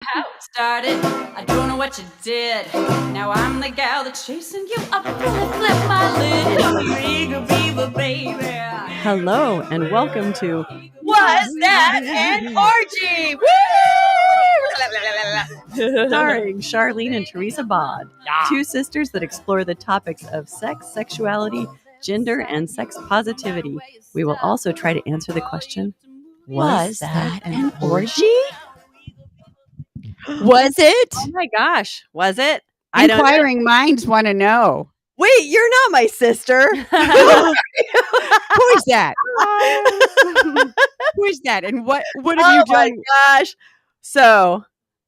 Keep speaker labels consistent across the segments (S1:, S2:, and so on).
S1: How it started, I don't know what you did. Now I'm the gal that's chasing you up. Flip my lid. Eagle beaver, baby.
S2: Hello and welcome to
S1: Was That an Orgy? Woo!
S2: starring Charlene and Teresa Bawd, two sisters that explore the topics of sex, sexuality, gender, and sex positivity. We will also try to answer the question, was that an orgy?
S3: Was it?
S2: Oh my gosh, was it? I don't know.
S3: Inquiring minds want to know.
S2: Wait, you're not my sister.
S3: Who is that? Who is that? And what have you
S2: Oh my
S3: done?
S2: gosh. So,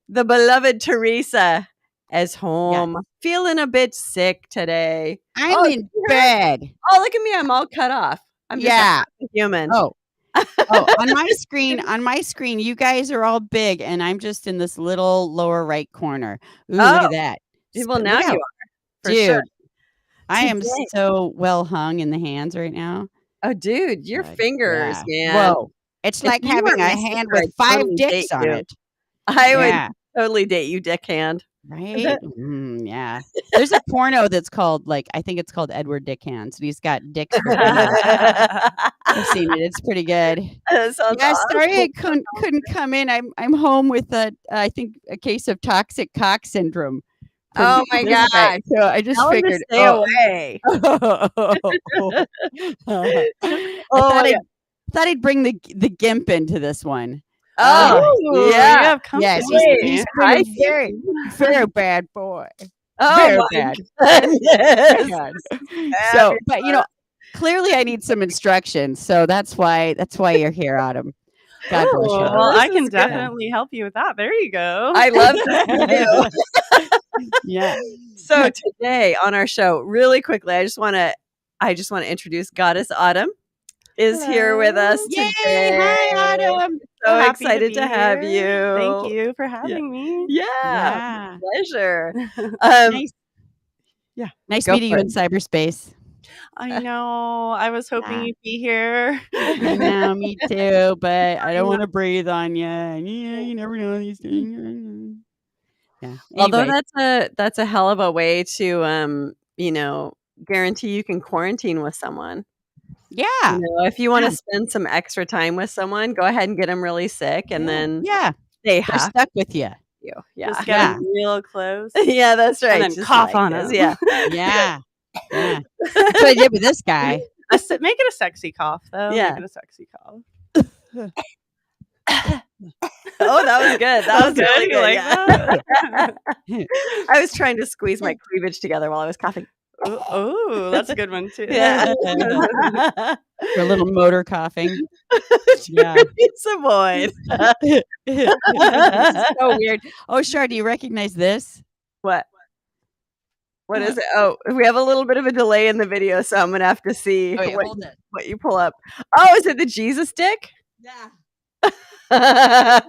S2: the beloved Teresa is home, feeling a bit sick today.
S3: I'm in bed.
S2: Oh, look at me. I'm all cut off. I'm just a human.
S3: Oh, on my screen, you guys are all big, and I'm just in this little lower right corner. Ooh, look at that.
S2: Well, now
S3: Look
S2: you
S3: out.
S2: are. For
S3: Dude,
S2: sure.
S3: I am
S2: Today.
S3: so well hung in the hands right now.
S2: Oh, dude, your fingers, man.
S3: Whoa. It's
S2: If
S3: like
S2: you
S3: having
S2: were
S3: a
S2: my
S3: hand
S2: sister,
S3: with
S2: I'd
S3: 5
S2: totally
S3: dicks
S2: date
S3: on
S2: you.
S3: it.
S2: I
S3: Yeah.
S2: would totally date you, dick hand.
S3: Right? Yeah. There's a porno that's called, I think it's called Edward Dick Hands, and he's got dicks for hands. I've seen it. It's pretty good.
S2: That sounds
S3: Yeah,
S2: awesome.
S3: sorry I couldn't come in. I'm home with I think a case of toxic cock syndrome.
S2: Oh my
S3: this guy.
S2: gosh.
S3: So I just
S2: Tell him to
S3: figured
S2: stay away.
S3: I thought I'd bring the gimp into this one.
S2: Oh, yeah.
S3: Yes, he's been a very, very bad boy.
S2: Oh,
S3: Very
S2: my
S3: bad.
S2: goodness.
S3: God. So, but clearly I need some instructions. So that's why you're here, Autumn. God bless you.
S4: Well,
S2: This
S4: I can
S2: is good.
S4: definitely help you with that. There you go.
S2: I love this too.
S3: Yeah.
S2: So today on our show, really quickly, I just want to introduce Goddess Autumn is here with us
S3: Yay!
S2: today.
S3: Hi, Autumn.
S2: So
S4: happy
S2: excited
S4: be
S2: to have
S4: here.
S2: you.
S4: Thank you for having me.
S2: Yeah,
S3: Yeah.
S2: pleasure.
S3: Nice.
S2: Yeah,
S3: Nice
S2: go
S3: meeting
S2: for
S3: you
S2: it.
S3: in cyberspace.
S4: I know. I was hoping you'd be here.
S3: I know, me too, but I don't want to breathe on you. And you never know these things. Yeah.
S2: Although
S3: Anyway.
S2: that's a hell of a way to guarantee you can quarantine with someone.
S3: Yeah.
S2: If you want to spend some extra time with someone, go ahead and get them really sick, and then they
S3: they're
S2: have
S3: stuck with you.
S2: you.
S4: Just
S2: Yeah,
S4: get real close.
S2: yeah, that's right.
S4: And then
S2: Just
S4: cough
S2: like
S4: on
S2: this.
S4: him.
S2: Yeah.
S3: Yeah. Yeah. That's what I did with this guy.
S4: Make it a sexy cough, though.
S2: Yeah.
S4: Make it a sexy cough.
S2: Oh, that was good. That was
S4: good.
S2: really
S4: You
S2: good.
S4: like
S2: yeah.
S4: that?
S2: I was trying to squeeze my cleavage together while I was coughing.
S4: Oh, that's a good one, too.
S2: Yeah.
S3: For a little motor coughing. Yeah.
S2: It's a void.
S3: This is so weird. Oh, Char, do you recognize this?
S2: What? What is it? Oh, we have a little bit of a delay in the video, so I'm going to have to see
S3: Hold it.
S2: what you pull up. Oh, is it the Jesus stick?
S3: Yeah.
S2: Yes,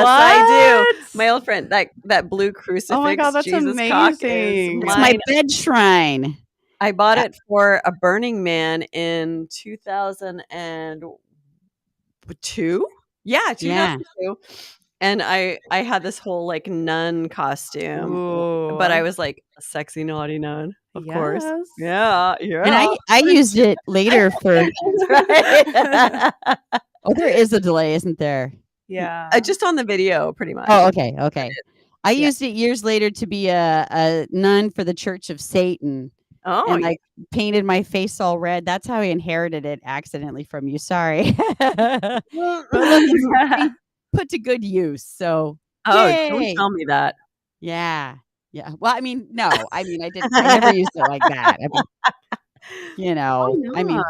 S2: I do. My old friend, that blue crucifix.
S4: Oh my God, that's
S2: Jesus
S4: amazing.
S2: cock is
S3: It's my
S2: mine.
S3: bed shrine.
S2: I bought it for a Burning Man in 2002. Yeah, 2002. And I had this whole nun costume,
S4: Ooh.
S2: but I was like a sexy naughty nun, of course.
S4: Yes.
S2: Yeah.
S3: And I used it later for.
S2: That's right.
S3: Oh, there is a delay, isn't there?
S4: Yeah.
S2: Just on the video, pretty much.
S3: Oh, okay. I used it years later to be a nun for the Church of Satan.
S2: Oh,
S3: And painted my face all red. That's how I inherited it accidentally from you. Sorry. But look, it's being put to good use. So
S2: don't
S3: yay.
S2: tell me that.
S3: Yeah. Well, I mean, no. I mean, I never used it like that. I mean,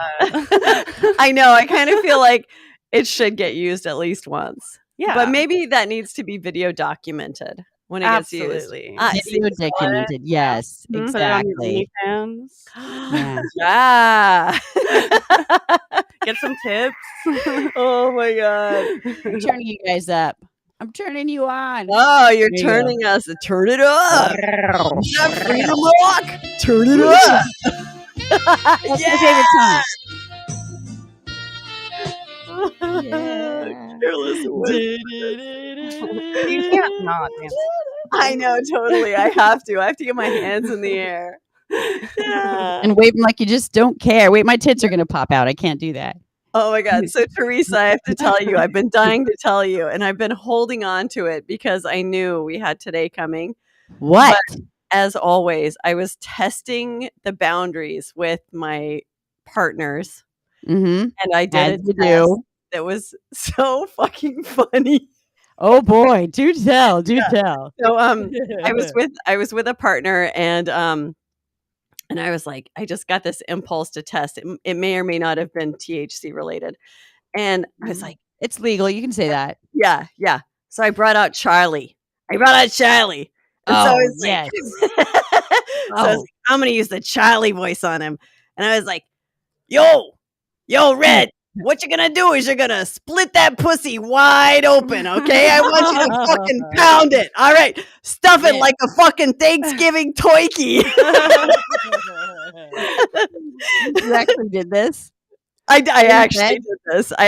S2: I know. I kind of feel like it should get used at least once.
S4: Yeah.
S2: But maybe that needs to be video documented when it gets used.
S4: Absolutely.
S3: video documented. Yes,
S4: Put it on your
S3: exactly.
S4: OnlyFans.
S3: Yeah.
S4: Get some tips.
S2: Oh my God.
S3: I'm turning you guys up. I'm turning you on.
S2: Oh, you're
S3: There you
S2: turning us. Turn it up. Yeah, Freedom Rock. Turn it up.
S3: What's your favorite song? Yeah.
S2: Here, listen, wait.
S4: You can't not dance.
S2: I know, totally. I have to get my hands in the air. Yeah.
S3: And waving like you just don't care. Wait, my tits are gonna pop out. I can't do that.
S2: Oh my God. So, Teresa, I have to tell you, I've been dying to tell you, and I've been holding on to it because I knew we had today coming.
S3: What?
S2: As always, I was testing the boundaries with my partners,
S3: Mm-hmm.
S2: and I did
S3: As
S2: a
S3: you
S2: test
S3: do.
S2: that was so fucking funny.
S3: Oh boy, do tell, do tell.
S2: So, I was with a partner, and I was like, I just got this impulse to test. It may or may not have been THC related, and I was like,
S3: It's legal. You can say that.
S2: yeah, yeah. So I brought out Charlie. And so I was
S3: yes.
S2: like, so I was like, I'm gonna use the Charlie voice on him, and I was like, yo, Red. What you're gonna do is you're gonna split that pussy wide open, okay? I want you to fucking pound it. All right, stuff it like a fucking Thanksgiving toiki.
S3: You actually did this?
S2: I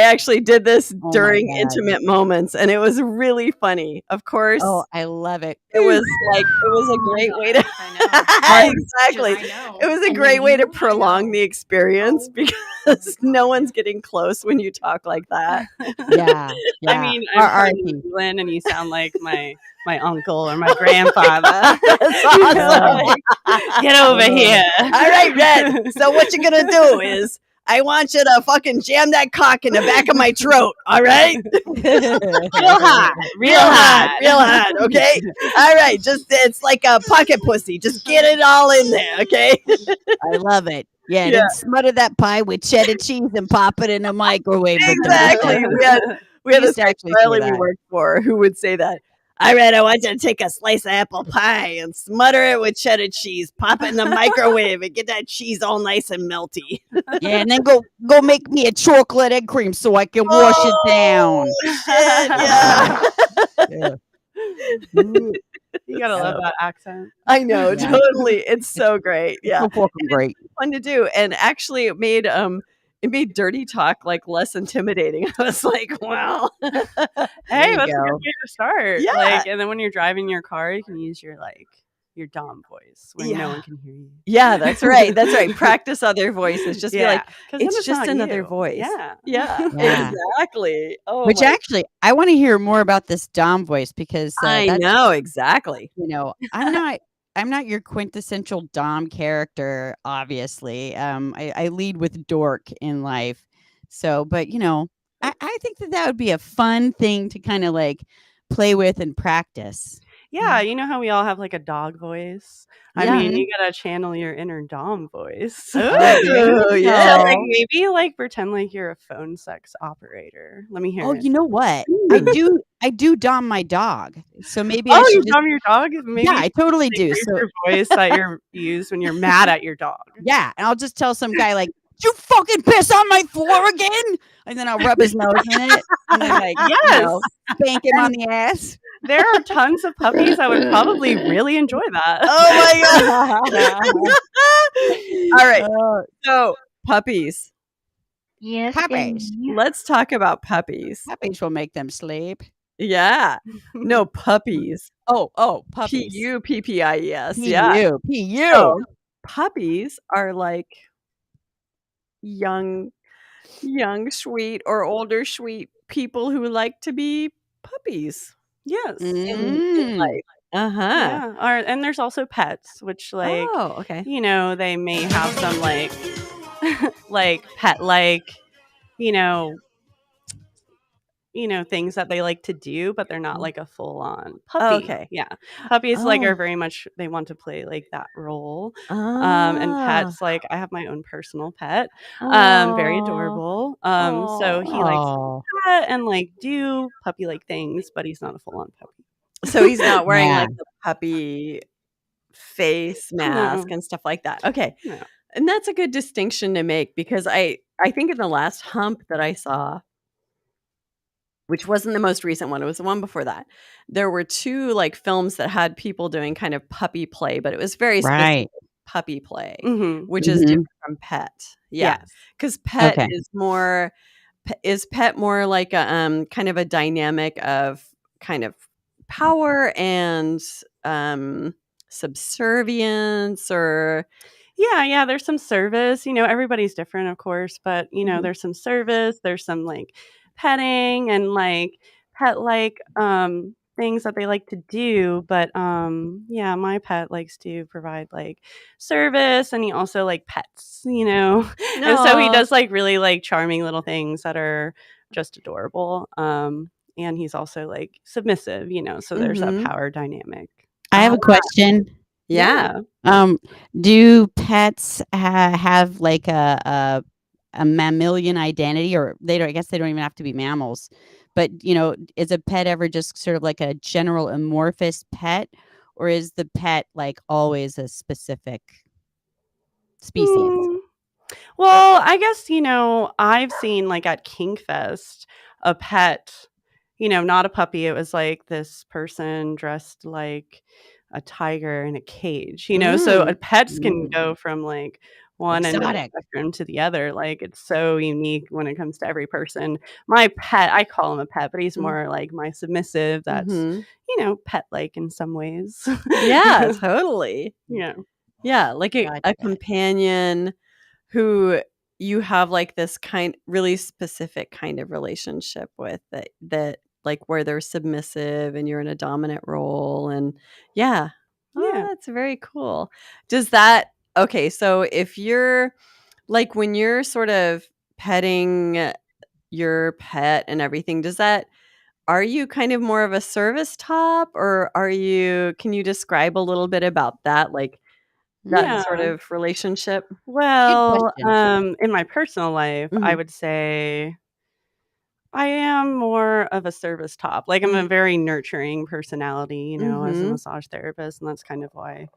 S2: actually did this
S3: Oh my
S2: during
S3: God.
S2: intimate moments, and it was really funny. Of course,
S3: Oh, I love it.
S2: it was a great way to exactly. It was a great way to prolong the experience because no one's getting close when you talk like that.
S3: Yeah.
S4: I mean, I'm from New Zealand, and you sound like my uncle or my grandfather.
S2: That's awesome.
S4: Get over here.
S2: All right, Red. So what you're gonna do is I want you to fucking jam that cock in the back of my throat. All right, real hot. Okay. All right, it's like a pocket pussy. Just get it all in there. Okay.
S3: I love it. Yeah, then smother that pie with cheddar cheese and pop it in a microwave.
S2: Exactly. We had
S3: used
S2: this
S3: to actually
S2: Riley
S3: do
S2: we
S3: that.
S2: worked for who would say that. All right, I want you to take a slice of apple pie and smother it with cheddar cheese, pop it in the microwave, and get that cheese all nice and melty.
S3: Yeah, and then go make me a chocolate egg cream so I can wash it down.
S2: Shit, yeah.
S4: You gotta love that accent.
S2: I know,
S3: Yeah.
S2: totally. It's so great. Yeah.
S3: So fucking great.
S2: Fun to do. And actually it made dirty talk like less intimidating. I was like, well.
S4: Hey, that's a good way to start.
S2: Yeah.
S4: Like, and then when you're driving your car, you can use your Dom voice when no one can hear you.
S2: Yeah, that's right. That's right. Practice other voices. Just be like,
S4: 'cause then
S2: it's just
S4: not
S2: another
S4: you.
S2: voice.
S4: Yeah.
S2: Yeah.
S3: Yeah.
S2: Exactly. Oh,
S3: Which actually, I want to hear more about this Dom voice because
S2: I
S3: that's,
S2: know exactly.
S3: you know, I'm not your quintessential Dom character, obviously. I lead with dork in life. So, but you know, I think that would be a fun thing to kind of like play with and practice.
S4: Yeah, you know how we all have like a dog voice? I
S3: Yeah.
S4: mean, you gotta channel your inner Dom voice.
S2: Oh, yeah.
S4: So, like, maybe like pretend like you're a phone sex operator. Let me hear
S3: Oh,
S4: it.
S3: you know what? I do Dom my dog. So maybe
S4: Oh,
S3: I should
S4: you
S3: just,
S4: Dom your dog? Maybe
S3: yeah, I totally do.
S4: use
S3: So
S4: your voice that you use when you're mad at your dog.
S3: yeah, and I'll just tell some guy like, "You fucking piss on my floor again," and then I'll rub his nose in it, and then like,
S4: Yes.
S3: spank him on the ass.
S4: There are tons of puppies that would probably really enjoy that.
S2: Oh my God. All right. So puppies.
S5: Yes.
S3: Puppies.
S2: Let's talk about puppies.
S3: Puppies will make them sleep.
S2: Yeah. No, puppies.
S3: Oh, puppies.
S2: Puppies. Yeah.
S3: P-U.
S2: So, puppies are like young, sweet or older, sweet people who like to be puppies.
S4: Yes.
S2: In life. Uh-huh.
S4: Yeah. And there's also pets, which like
S2: Oh, okay.
S4: you know, they may have some like like pet like, you know, things that they like to do, but they're not like a full on puppy.
S2: Okay.
S4: Yeah. Puppies like
S2: Oh.
S4: are very much they want to play like that role. And
S2: Ah.
S4: pets, like I have my own personal pet. Very
S2: Aw.
S4: adorable. So he likes to pet and like do puppy like things, but he's not a full on puppy.
S2: So he's not wearing
S3: Yeah.
S2: like the puppy face mask
S4: No.
S2: and stuff like that. Okay.
S4: No.
S2: And that's a good distinction to make because I think in the last hump that I saw, which wasn't the most recent one, it was the one before that, there were two like films that had people doing kind of puppy play, but it was very specific
S3: Right.
S2: puppy play,
S4: Mm-hmm.
S2: which is different from pet. Yeah.
S4: Yes.
S2: Because pet
S3: Okay.
S2: is more is pet more like a kind of a dynamic of kind of power and subservience, or
S4: Yeah, there's some service. Everybody's different, of course, but
S2: Mhm.
S4: there's some service, there's some like petting and like pet like things that they like to do. But yeah, my pet likes to provide like service, and he also like pets. And so he
S2: No.
S4: does like really like charming little things that are just adorable. And he's also like submissive, so there's that
S2: Mhm.
S4: power dynamic.
S3: I have a question.
S2: Yeah.
S3: Do pets have like a mammalian identity, or they don't? I guess they don't even have to be mammals. But is a pet ever just sort of like a general amorphous pet, or is the pet like always a specific species?
S4: Hmm. Well, I guess, I've seen like at Kingfest a pet, not a puppy. It was like this person dressed like a tiger in a cage. So
S2: Mm.
S4: pets can
S3: Mm.
S4: go from like one end of the
S3: Exotic.
S4: spectrum to the other. Like it's so unique when it comes to every person. My pet, I call him a pet, but he's
S2: Mm.
S4: more like my submissive that's,
S2: Mhm.
S4: pet like in some ways.
S2: Yeah, totally.
S4: Yeah.
S2: Yeah, like a
S3: Gotcha.
S2: companion who you have like this really specific kind of relationship with, that like where they're submissive and you're in a dominant role, and yeah. Oh,
S4: Yeah.
S2: that's very cool. Does that Okay, so if you're like when you're sort of petting your pet and everything, are you kind of more of a service top, or can you describe a little bit about that, like that
S4: Yeah.
S2: sort of relationship?
S3: Good
S4: Well,
S3: question.
S4: in my personal life, I
S2: Mhm.
S4: would say I am more of a service top. Like I'm a
S2: Mm.
S4: very nurturing personality, as a
S2: Mhm.
S4: massage therapist, and that's kind of why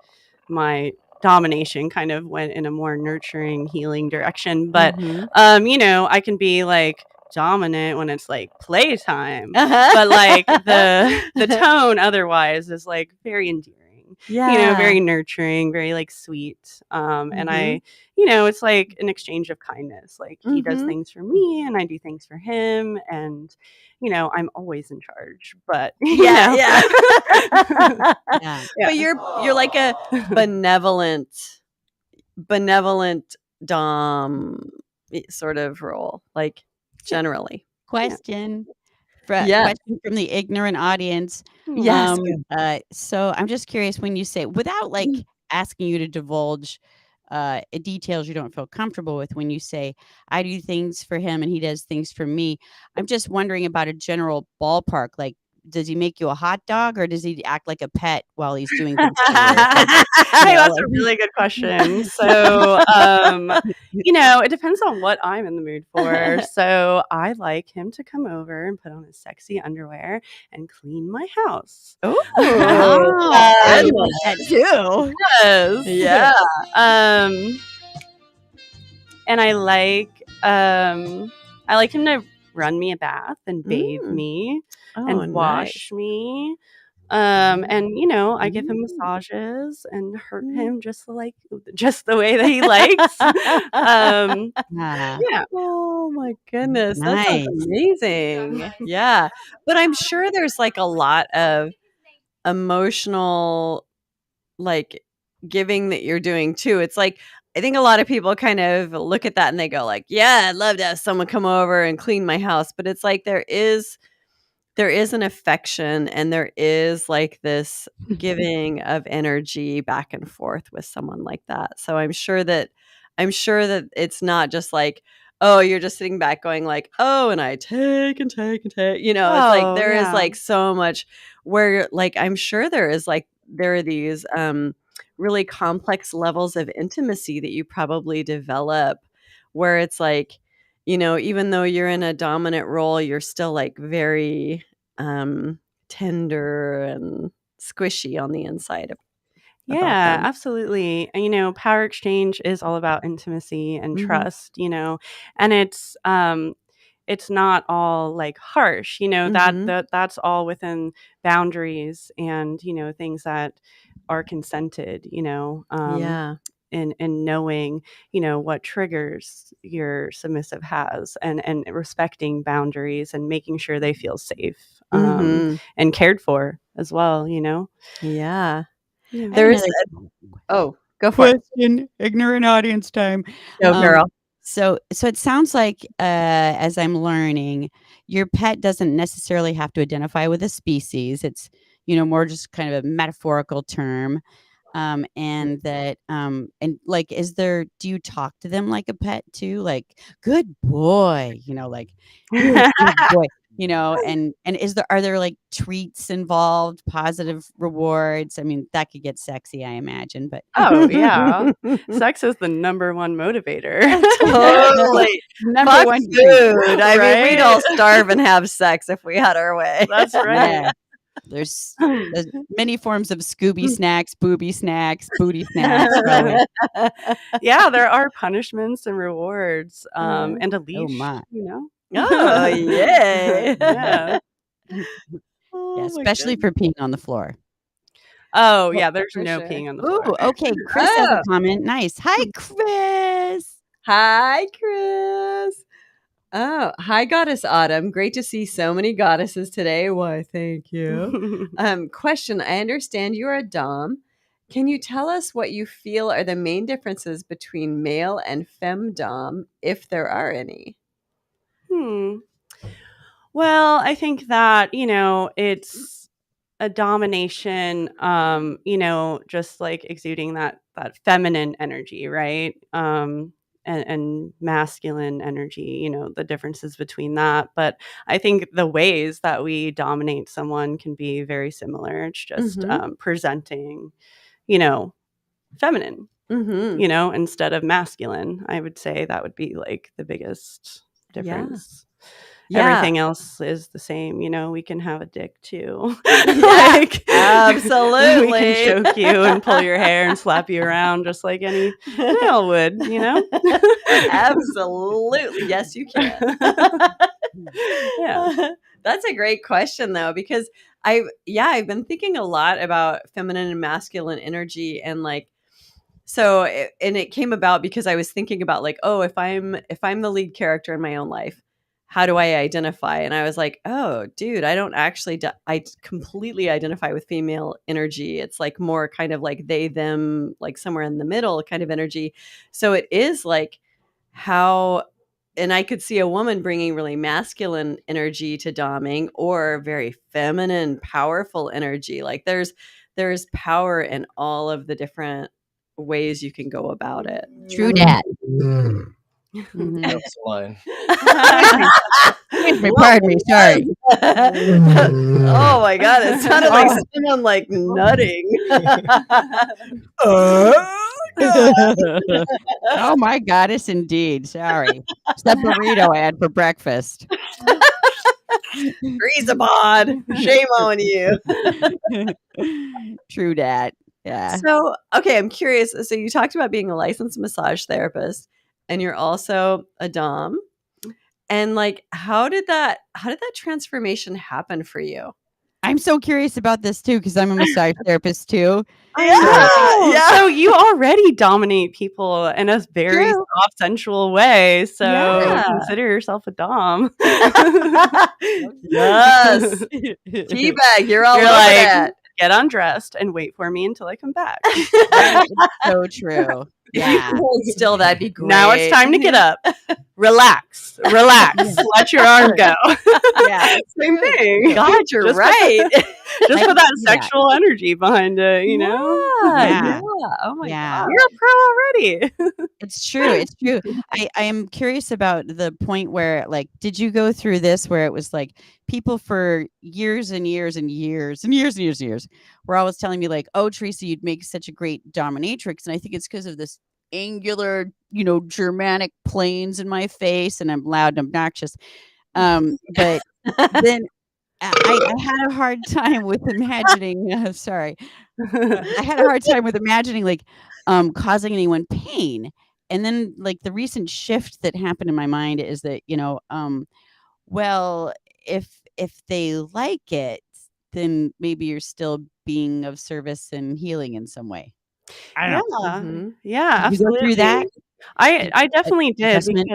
S4: my domination kind of went in a more nurturing, healing direction. But
S2: Mhm.
S4: I can be like dominant when it's like playtime,
S2: Uh-huh.
S4: but like the tone otherwise is like very endearing.
S2: Yeah.
S4: Very nurturing, very like sweet. And
S2: Mhm.
S4: it's like an exchange of kindness. Like he does
S2: Mhm.
S4: things for me and I do things for him. And, I'm always in charge. But,
S2: Yeah, yeah.
S3: Yeah.
S4: yeah.
S2: But you're like a benevolent dom sort of role, like
S4: Yeah.
S2: generally.
S4: Yeah.
S3: Question.
S2: Yeah.
S3: Question from the ignorant audience.
S2: Yes.
S3: So I'm just curious, when you say, without like
S2: Mm.
S3: asking you to divulge details you don't feel comfortable with, when you say I do things for him and he does things for me, I'm just wondering about a general ballpark. Like, does he make you a hot dog, or does he act like a pet while he's doing things for you? Like,
S4: Hey, that's
S3: like
S4: a really good question. So, it depends on what I'm in the mood for. So, I like him to come over and put on his sexy underwear and clean my house.
S2: Ooh,
S3: I
S2: good
S3: want that too.
S4: Yes.
S2: Yeah.
S4: Um, and I like him to run me a bath and bathe
S2: Mm.
S4: me
S2: Oh,
S4: and
S2: nice.
S4: wash me. And I give him
S2: Mm.
S4: massages and hurt
S2: Mm.
S4: him just the way that he likes.
S3: Ah,
S4: Yeah.
S2: Oh my goodness, that sounds
S3: nice.
S2: amazing. Yeah, but I'm sure there's like a lot of emotional, like, giving that you're doing too. It's like I think a lot of people kind of look at that and they go like, "Yeah, I'd love to have someone come over and clean my house," but it's like there is an affection, and there is like this giving of energy back and forth with someone like that. So I'm sure that it's not just like, oh, you're just sitting back going like, oh, and I take and take and take. It's like
S4: Oh,
S2: there is
S4: yeah.
S2: like so much where like I'm sure there are these really complex levels of intimacy that you probably develop, where it's like, even though you're in a dominant role, you're still like very tender and squishy on the inside about
S4: Yeah,
S2: them.
S4: absolutely. And power exchange is all about intimacy and
S2: Mhm.
S4: trust, and it's not all like harsh,
S2: Mhm.
S4: that's all within boundaries and, things that are consented.
S2: Yeah.
S4: in knowing, what triggers your submissive has, and respecting boundaries and making sure they feel safe,
S2: Mhm.
S4: and cared for as well,
S2: Yeah.
S3: I have
S2: There's
S3: another
S2: oh, go for it.
S3: question. Ignorant audience time.
S2: Go, girl.
S3: So it sounds like, as I'm learning, your pet doesn't necessarily have to identify with a species. It's, more just kind of a metaphorical term. And that, and like, do you talk to them like a pet too? Like, good boy, like, good boy, and are there like treats involved, positive rewards? I mean, that could get sexy, I imagine, but
S4: Oh, yeah. Sex is the number one motivator.
S2: Totally.
S3: number
S2: Fuck
S3: one
S2: food. I mean, we'd
S4: Right?
S2: all starve and have sex if we had our way.
S4: That's right.
S3: Yeah. There's many forms of Scooby snacks, booby snacks, booty snacks. Probably.
S4: Yeah, there are punishments and rewards, and a
S3: Oh
S4: leash,
S3: my.
S2: Oh, yay.
S4: Yeah.
S3: Yeah,
S2: Oh, my
S3: especially for peeing on the floor.
S4: Oh,
S2: Well,
S4: yeah, there's
S2: for
S4: no
S2: sure.
S4: peeing on the
S3: Ooh,
S4: floor.
S3: okay. Chris has
S2: Oh.
S3: a comment. Nice. Hi, Chris.
S2: Hi, Chris. Oh, hi, Goddess Autumn. Great to see so many goddesses today. Why, thank you. Question. I understand you're a Dom. Can you tell us what you feel are the main differences between male and femdom, if there are any?
S4: Well, I think that, it's a domination, just like exuding that feminine energy, right? And masculine energy, the differences between that. But I think the ways that we dominate someone can be very similar. It's just
S2: Mhm.
S4: presenting, feminine,
S2: Mm-hmm.
S4: instead of masculine. I would say that would be like the biggest
S2: Yeah.
S4: difference.
S2: Yeah.
S4: Everything else is the same. We can have a dick too.
S2: Yeah,
S4: We
S2: absolutely.
S4: can choke you and pull your hair and slap you around just like any male would,
S2: Absolutely. Yes, you can.
S4: Yeah.
S2: That's a great question though, because I've been thinking a lot about feminine and masculine energy, and like, so and it came about because I was thinking about like, oh, if I'm the lead character in my own life, how do I identify? And I was like, oh, dude, I don't actually I completely identify with female energy. It's like more kind of like they them, like somewhere in the middle kind of energy. So it is like how, and I could see a woman bringing really masculine energy to doming, or very feminine, powerful energy. Like there's power in all of the different ways you can go about it.
S3: True dat.
S2: Mhm.
S5: That's the line.
S3: Excuse me, pardon me. Sorry.
S2: Oh my god, it sounded like someone like nutting.
S3: Oh my goddess, indeed. Sorry. It's that burrito I had for breakfast.
S2: Bawd. Shame on you.
S3: True dat. Yeah.
S2: So, okay, I'm curious. So you talked about being a licensed massage therapist, and you're also a dom. And like, how did that transformation happen for you?
S3: I'm so curious about this too, because I'm a massage therapist too.
S2: Yeah.
S4: So you already dominate people in a very
S3: True.
S4: soft, sensual way. So
S2: Yeah.
S4: consider yourself a dom.
S2: Yes. Teabag, you're all
S4: You're
S2: over
S4: like,
S2: that.
S4: Get undressed and wait for me until I come back.
S3: Right? It's so true.
S2: If you
S3: Yeah.
S2: can hold still, that'd be great.
S4: Now it's time to get up. Relax. Let your arm go.
S3: Yeah.
S4: Same thing.
S2: God, you're
S4: Just
S2: right.
S4: Just put that
S3: Yeah.
S4: sexual energy behind it,
S2: Yeah. Oh my
S3: Yeah.
S2: god.
S4: You're a pro already.
S3: It's true. It's true. I am curious about the point where, like, did you go through this where it was like people for years and years and years and years and years and years were always telling me like, oh, Teresa, you'd make such a great dominatrix. And I think it's because of this angular, Germanic planes in my face, and I'm loud and obnoxious. But then I had a hard time with imagining. Sorry, I had a hard time with imagining like causing anyone pain. And then like the recent shift that happened in my mind is that, well, if they like it, then maybe you're still being of service and healing in some way. I don't know.
S4: Yeah.
S2: Mhm.
S4: Yeah,
S3: Did you go through that?
S4: absolutely. I
S3: Ad-
S4: definitely did
S3: Adjustment?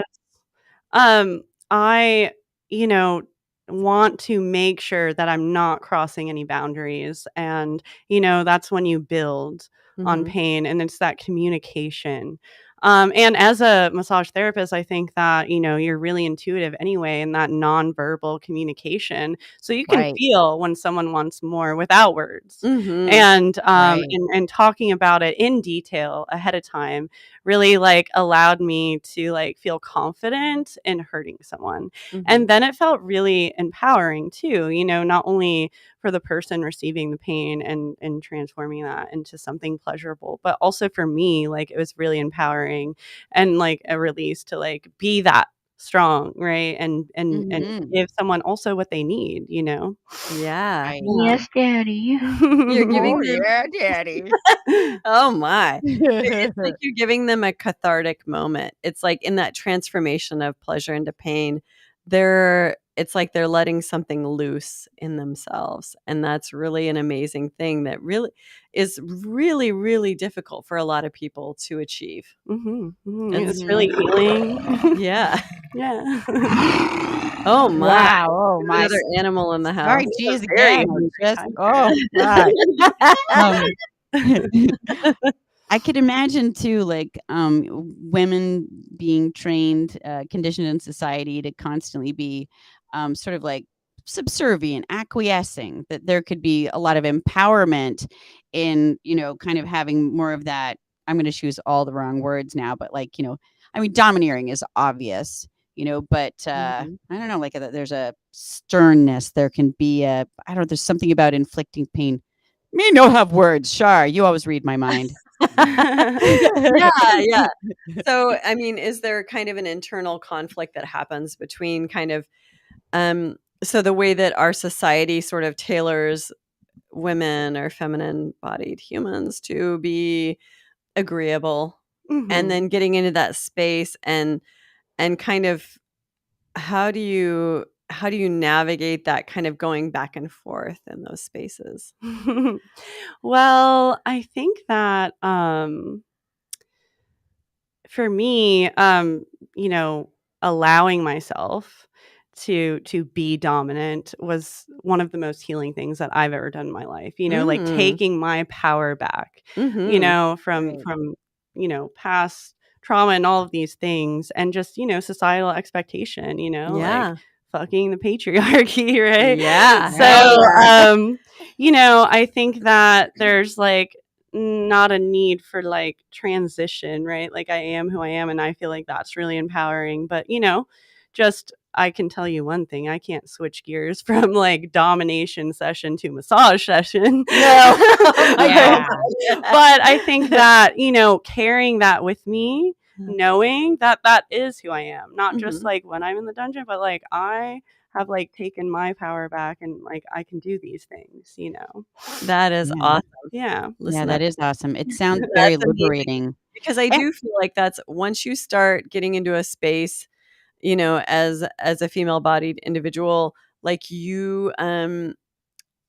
S4: because I, you know, want to make sure that I'm not crossing any boundaries. And, that's when you build on
S2: Mhm.
S4: pain and it's that communication. And as a massage therapist, I think that, you're really intuitive anyway in that nonverbal communication. So you can
S3: Right.
S4: feel when someone wants more without words.
S2: Mhm.
S4: And
S3: Right.
S4: and talking about it in detail ahead of time really like allowed me to like feel confident in hurting someone. And
S2: Mhm.
S4: then it felt really empowering too, not only for the person receiving the pain and transforming that into something pleasurable, but also for me, like it was really empowering and like a release to like be that strong, right? And
S3: Mhm.
S4: give someone also what they need,
S2: Yeah.
S3: Right.
S4: Yeah.
S5: Yes, Daddy.
S2: You're
S3: Oh,
S2: giving them
S3: yeah, daddy.
S2: Oh my. It's like you're giving them a cathartic moment. It's like in that transformation of pleasure into pain, it's like they're letting something loose in themselves. And that's really an amazing thing that really is really, really difficult for a lot of people to achieve.
S4: Mhm, mhm.
S2: And
S4: It's really healing.
S2: yeah.
S4: Yeah.
S2: Oh my.
S3: Wow. Oh,
S2: We have
S3: my.
S2: another animal in the house.
S3: Sorry, geez,
S4: Very
S3: again.
S4: hungry
S3: Just,
S4: time.
S3: oh, God. Um, I could imagine too, like women being trained, conditioned in society to constantly be sort of like subservient, acquiescing. That there could be a lot of empowerment in kind of having more of that. I'm going to choose all the wrong words now, but like I mean, domineering is obvious, but
S2: Mhm.
S3: I don't know, like there's a sternness. There can be a I don't know. There's something about inflicting pain. Me no have words. Shar, you always read my mind.
S2: Yeah, yeah. So, I mean, is there kind of an internal conflict that happens between kind of so the way that our society sort of tailors women or feminine bodied humans to be agreeable and
S4: Mhm.
S2: then getting into that space and kind of how do you navigate that kind of going back and forth in those spaces?
S4: Well, I think that, for me, allowing myself to be dominant was one of the most healing things that I've ever done in my life. Like
S2: Mm.
S4: taking my power back,
S2: Mhm.
S4: from
S3: Right.
S4: past trauma and all of these things and just, societal expectation, like
S2: Yeah.
S4: fucking the patriarchy, right?
S2: Yeah.
S3: Right.
S2: Oh,
S4: So,
S2: yeah.
S4: I think that there's like not a need for like transition, right? Like I am who I am and I feel like that's really empowering. But, just I can tell you one thing, I can't switch gears from like domination session to massage session.
S2: No. Oh my
S3: Yeah.
S4: But I think that, carrying that with me,
S2: Mhm.
S4: knowing that that is who I am, not just
S2: Mhm.
S4: like when I'm in the dungeon, but like I have like taken my power back and like I can do these things.
S2: That is
S3: Yeah.
S2: awesome.
S4: Yeah.
S3: Yeah,
S2: Listen,
S3: that is awesome. It sounds very
S2: that's amazing
S3: liberating.
S2: because I
S3: Eh,
S2: do feel like that's once you start getting into a space, as a female-bodied individual, like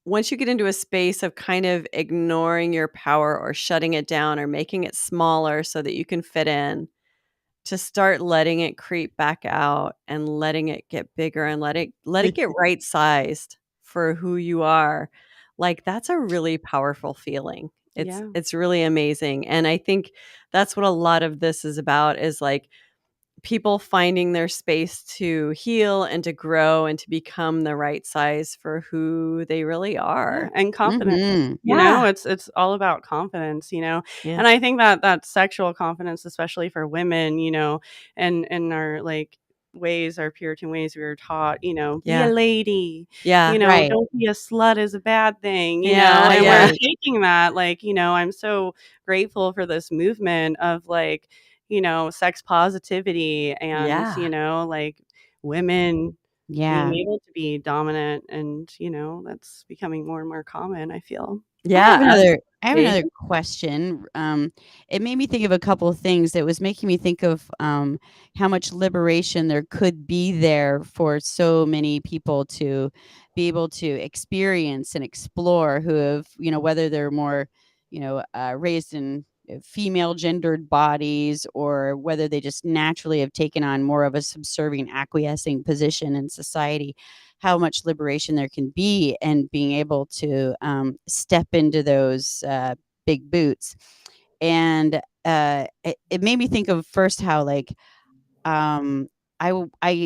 S2: once you get into a space of kind of ignoring your power or shutting it down or making it smaller so that you can fit in, to start letting it creep back out and letting it get bigger and let it get right sized for who you are. Like that's a really powerful feeling. It's
S4: Yeah.
S2: it's really amazing. And I think that's what a lot of this is about is like people finding their space to heal and to grow and to become the right size for who they really
S4: Yeah.
S2: are.
S4: And confidence.
S3: mhm.
S2: Yeah.
S4: It's all about confidence.
S2: Yeah.
S4: And I think that that sexual confidence, especially for women, and our like ways, our Puritan ways we were taught, be a
S2: Yeah.
S4: lady,
S2: Yeah.
S3: Right.
S4: don't be a slut is a bad thing,
S2: Yeah.
S4: and we're
S2: Yeah.
S3: Right.
S4: taking that, like, I'm so grateful for this movement of like, sex positivity and,
S2: Yeah.
S4: like women being
S3: Yeah.
S4: able to be dominant and, that's becoming more and more common, I feel.
S2: Yeah.
S3: I have
S2: Absolutely.
S3: another question. It made me think of a couple of things that was making me think of how much liberation there could be there for so many people to be able to experience and explore who have, whether they're more, raised in female gendered bodies, or whether they just naturally have taken on more of a subservient, acquiescing position in society, how much liberation there can be and being able to step into those big boots. And it made me think of first how like I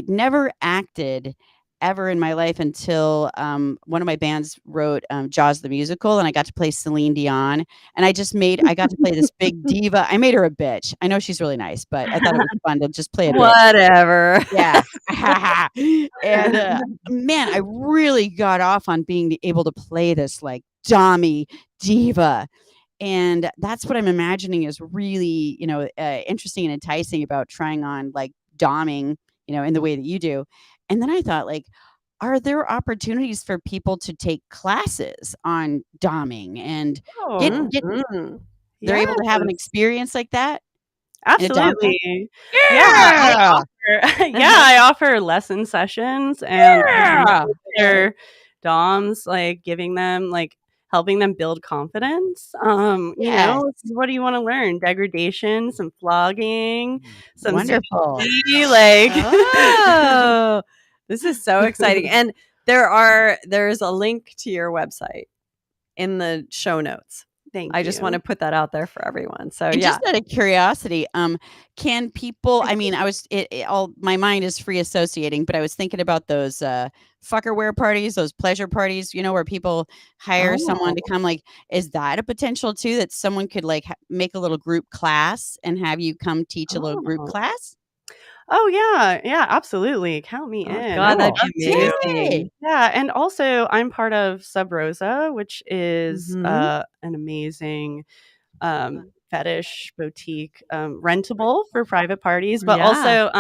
S3: never acted ever in my life until one of my bands wrote Jaws the musical, and I got to play Celine Dion, and I got to play this big diva. I made her a bitch. I know she's really nice, but I thought it was fun to just play a bitch.
S2: Whatever.
S3: Yeah. And man, I really got off on being able to play this like dommy diva. And that's what I'm imagining is really, interesting and enticing about trying on like doming, in the way that you do. And then I thought, like, are there opportunities for people to take classes on doming and get
S4: Oh,
S3: they're able to have an
S4: yes.
S3: experience like that? in a dom class?
S4: Absolutely. Yeah, I offer lesson sessions and
S3: Yeah.
S4: their DOMs, like giving them like helping them build confidence.
S3: Yes.
S4: What do you want to learn? Degradation, some flogging, some
S3: Wonderful.
S4: safety, like
S2: Oh, this is so exciting. And there's a link to your website in the show notes.
S4: Thank
S2: I just want to put that out there for everyone. So
S3: And
S2: yeah.
S3: just out of curiosity, can people? I mean, I was all my mind is free associating, but I was thinking about those fuckerware parties, those pleasure parties, where people hire someone to come. Like, is that a potential too that someone could like make a little group class and have you come teach a little group class?
S4: Oh yeah, absolutely. Count me in.
S2: God, that'd
S3: Oh,
S2: be amazing.
S4: Yeah, and also I'm part of Sub Rosa, which is
S2: Mhm.
S4: an amazing fetish boutique rentable for private parties, but
S2: Yeah.
S4: also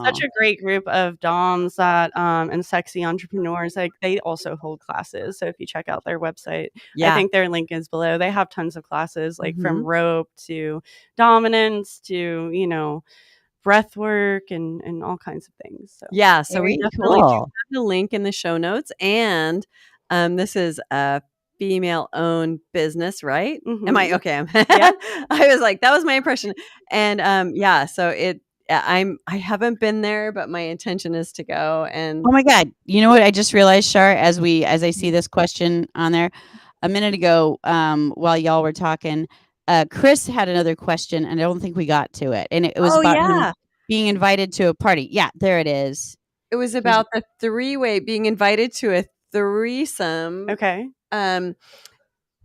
S4: such
S3: Oh.
S4: a great group of doms that and sexy entrepreneurs. Like they also hold classes. So if you check out their website, I
S2: Yeah.
S4: think their link is below. They have tons of classes, like from
S2: Mhm.
S4: rope to dominance to breath work and all kinds of things. So
S2: Yeah, so we
S3: Very
S2: definitely do
S3: cool.
S2: have the link in the show notes, and this is a female-owned business, right? Am I
S4: Mhm.
S2: okay?
S4: Yeah.
S2: I was like, that was my impression, and yeah, so I haven't been there, but my intention is to go. And
S3: Oh my God. You know what I just realized, Shar, as I see this question on there a minute ago, while y'all were talking, Chris had another question and I don't think we got to it. And it was
S2: oh
S3: about him
S2: yeah,
S3: being invited to a party. Yeah, there it is.
S2: it was
S3: He's
S2: about the three-way being invited to a threesome.
S4: Okay.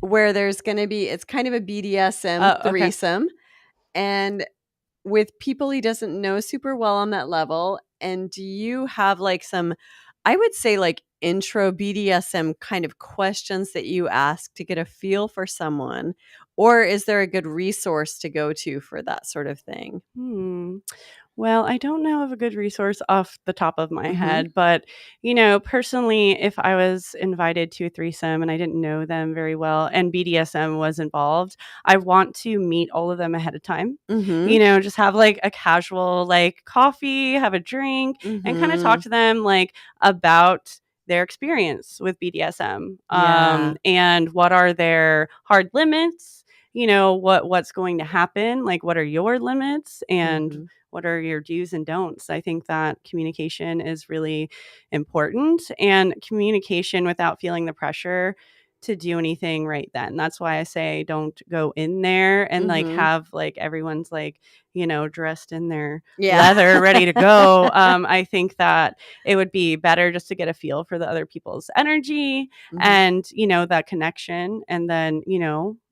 S2: Where there's going to be, it's kind of a BDSM
S4: Oh, okay.
S2: threesome, and with people he doesn't know super well on that level. And do you have like some, I would say like intro BDSM kind of questions that you ask to get a feel for someone? Or is there a good resource to go to for that sort of thing?
S4: Well, I don't know of a good resource off the top of my
S2: Mhm.
S4: head, but personally, if I was invited to a threesome and I didn't know them very well and BDSM was involved, I want to meet all of them ahead of time.
S2: Mhm.
S4: Just have like a casual like coffee, have a drink, and kind of talk
S2: Mhm.
S4: to them like about their experience with BDSM.
S2: Yeah.
S4: And what are their hard limits? What's going to happen? Like, what are your limits? And
S2: Mhm.
S4: what are your do's and don'ts? I think that communication is really important, and communication without feeling the pressure to do anything right then. That's why I say don't go in there and like
S2: Mhm.
S4: have like everyone's like, dressed in their
S2: Yeah.
S4: leather ready to go. I think that it would be better just to get a feel for the other people's energy
S2: Mhm.
S4: and, that connection, and then,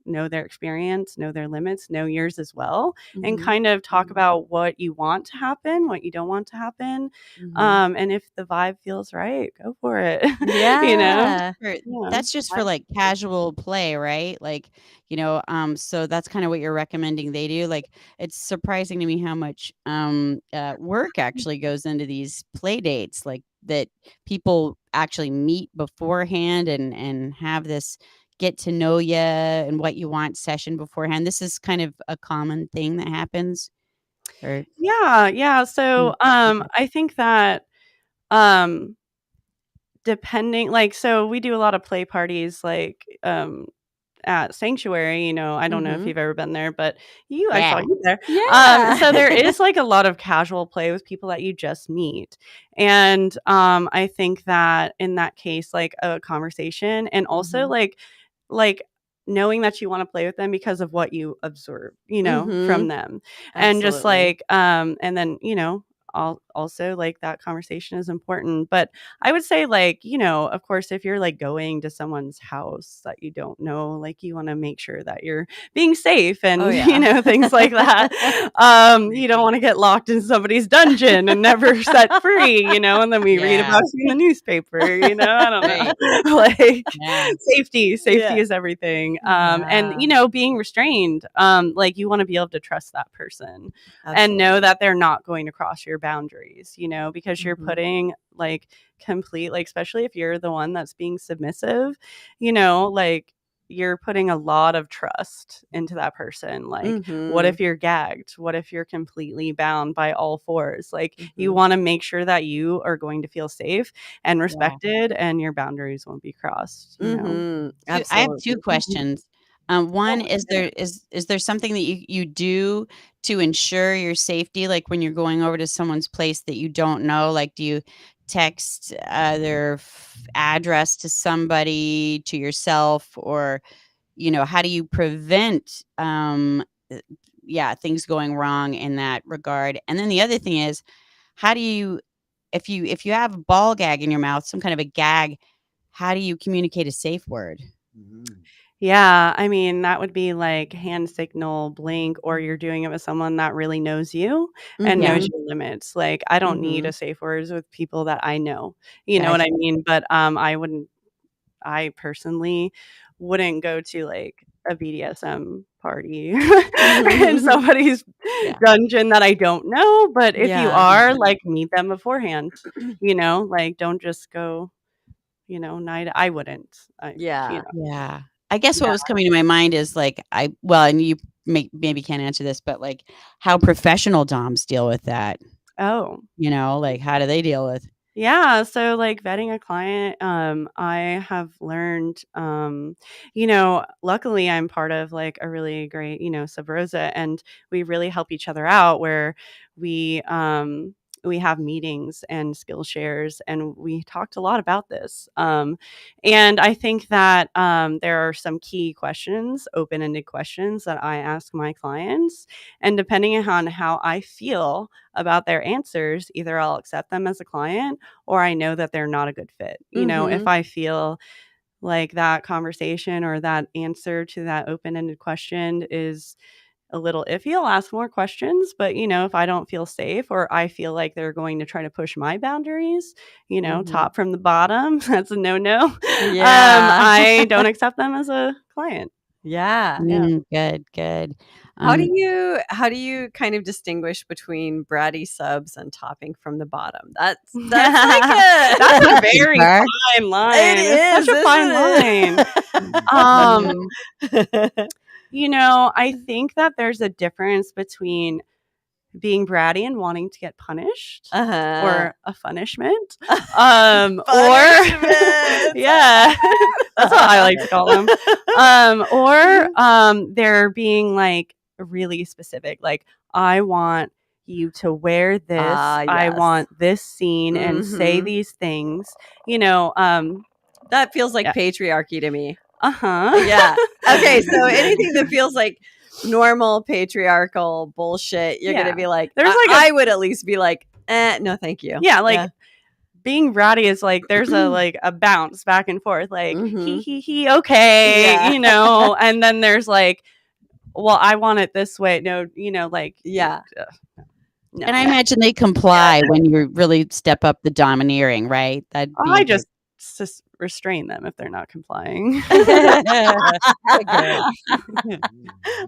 S4: know their experience, know their limits, know yours as well, and
S2: Mhm.
S4: kind of talk about what you want to happen, what you don't want to happen.
S2: Mhm.
S4: And if the vibe feels right, go for it.
S2: Yeah.
S4: Yeah.
S3: That's just for like casual play, right? Like, so that's kind of what you're recommending they do. Like, it's surprising to me how much work actually goes into these play dates, like that people actually meet beforehand and have this get to know you and what you want session beforehand. This is kind of a common thing that happens. Or
S4: Yeah. So
S3: okay.
S4: I think that um depending, like, so we do a lot of play parties, like at Sanctuary, I don't know if
S2: Mhm.
S4: you've ever been there, but I saw
S3: Yeah.
S4: you there.
S2: Yeah.
S4: So there is like a lot of casual play with people that you just meet. And I think that in that case, like a conversation and also
S2: Mhm.
S4: like knowing that you want to play with them because of what you observe, from
S2: Mhm.
S4: them. And just
S2: Absolutely.
S4: like and then, also like that conversation is important. But I would say like, of course, if you're like going to someone's house that you don't know, like you want to make sure that you're being safe and
S2: Oh, yeah.
S4: things like that. You don't want to get locked in somebody's dungeon and never set free, and then we read
S3: Yeah.
S4: about you in the newspaper, I don't
S3: Right.
S4: know. Like
S3: Yeah.
S4: safety
S2: Yeah.
S4: is everything. And
S2: Yeah.
S4: being restrained, like you want to be able to trust that person and know
S2: Absolutely.
S4: that they're not going to cross your boundaries, because you're
S2: Mhm.
S4: putting like complete, like, especially if you're the one that's being submissive, like you're putting a lot of trust into that person. Like, what if
S2: Mhm.
S4: you're gagged? What if you're completely bound by all fours? Like, you
S2: Mhm.
S4: want to make sure that you are going to feel safe and
S3: Yeah.
S4: respected and your boundaries won't be crossed,
S2: Mhm.
S3: I have two
S2: Absolutely.
S3: questions. One, is there something that you do to ensure your safety, like when you're going over to someone's place that you don't know? Like, do you text their address to somebody, to yourself, or how do you prevent uh, things going wrong in that regard? And then the other thing is, how do you, if you have a ball gag in your mouth, some kind of a gag, how do you communicate a safe word?
S4: Yeah, I mean, that would be like hand signal, blink, or you're doing it with someone that really knows you and
S3: Yeah.
S4: knows
S2: Mhm.
S4: your limits. Like, I don't need
S2: Mhm.
S4: a safe words with people that I know. You know what
S3: Gotcha.
S4: I mean? But I personally wouldn't go to like a BDSM party in
S2: Mhm.
S4: somebody's
S3: Yeah.
S4: dungeon that I don't know. But if you
S2: Yeah.
S4: are, like, meet them beforehand, like, don't just go, night. I wouldn't.
S2: Yeah.
S3: Yeah. I guess what
S4: Yeah.
S3: was coming to my mind is like and you maybe can't answer this, but like how professional doms deal with that.
S4: Oh.
S3: Like how do they deal with?
S4: Yeah, so like vetting a client, I have learned, luckily I'm part of like a really great, Sub Rosa, and we really help each other out where we um we have meetings and skill shares, and we talked a lot about this. And I think that there are some key questions, open-ended questions that I ask my clients, and depending on how I feel about their answers, either I'll accept them as a client or I know that they're not a good fit. If
S2: Mhm.
S4: I feel like that conversation or that answer to that open-ended question is a little iffy, I'll ask more questions. But, if I don't feel safe or I feel like they're going to try to push my boundaries,
S2: Mhm.
S4: top from the bottom, that's a no-no.
S2: Yeah.
S4: I don't accept them as a client.
S2: Yeah.
S4: Yeah.
S3: Good, good.
S2: How do
S3: Um,
S2: you kind of distinguish between bratty subs and topping from the bottom? That's like a
S4: That's a
S3: pretty
S4: very
S3: far.
S4: fine line.
S2: It
S4: It's
S2: is,
S4: such a fine line.
S2: isn't
S4: Um,
S2: it?
S4: I think that there's a difference between being bratty and wanting to get punished
S2: Uh-huh.
S4: or a punishment. Or
S2: Punishment.
S4: yeah, that's what I like to call them. Or they're being like really specific. Like, I want you to wear this. I
S2: Yes.
S4: want this scene and say
S2: Mhm.
S4: these things.
S2: That feels like
S4: Yeah.
S2: patriarchy to me.
S4: Uh-huh.
S2: Yeah. Okay, so anything that feels like normal patriarchal bullshit, you're gonna
S4: Yeah.
S2: be like,
S4: There's like
S2: I would at least be like, no, thank you.
S4: yeah, like being bratty is like there's a bounce back and forth, like
S2: Mhm.
S4: he okay,
S2: Yeah.
S4: and then there's like, well, I want it this way. No, like
S2: Yeah.
S4: no.
S3: And I imagine they comply when you really step up the domineering, right? That'd be
S4: I just restrain them if they're not complying.
S3: good.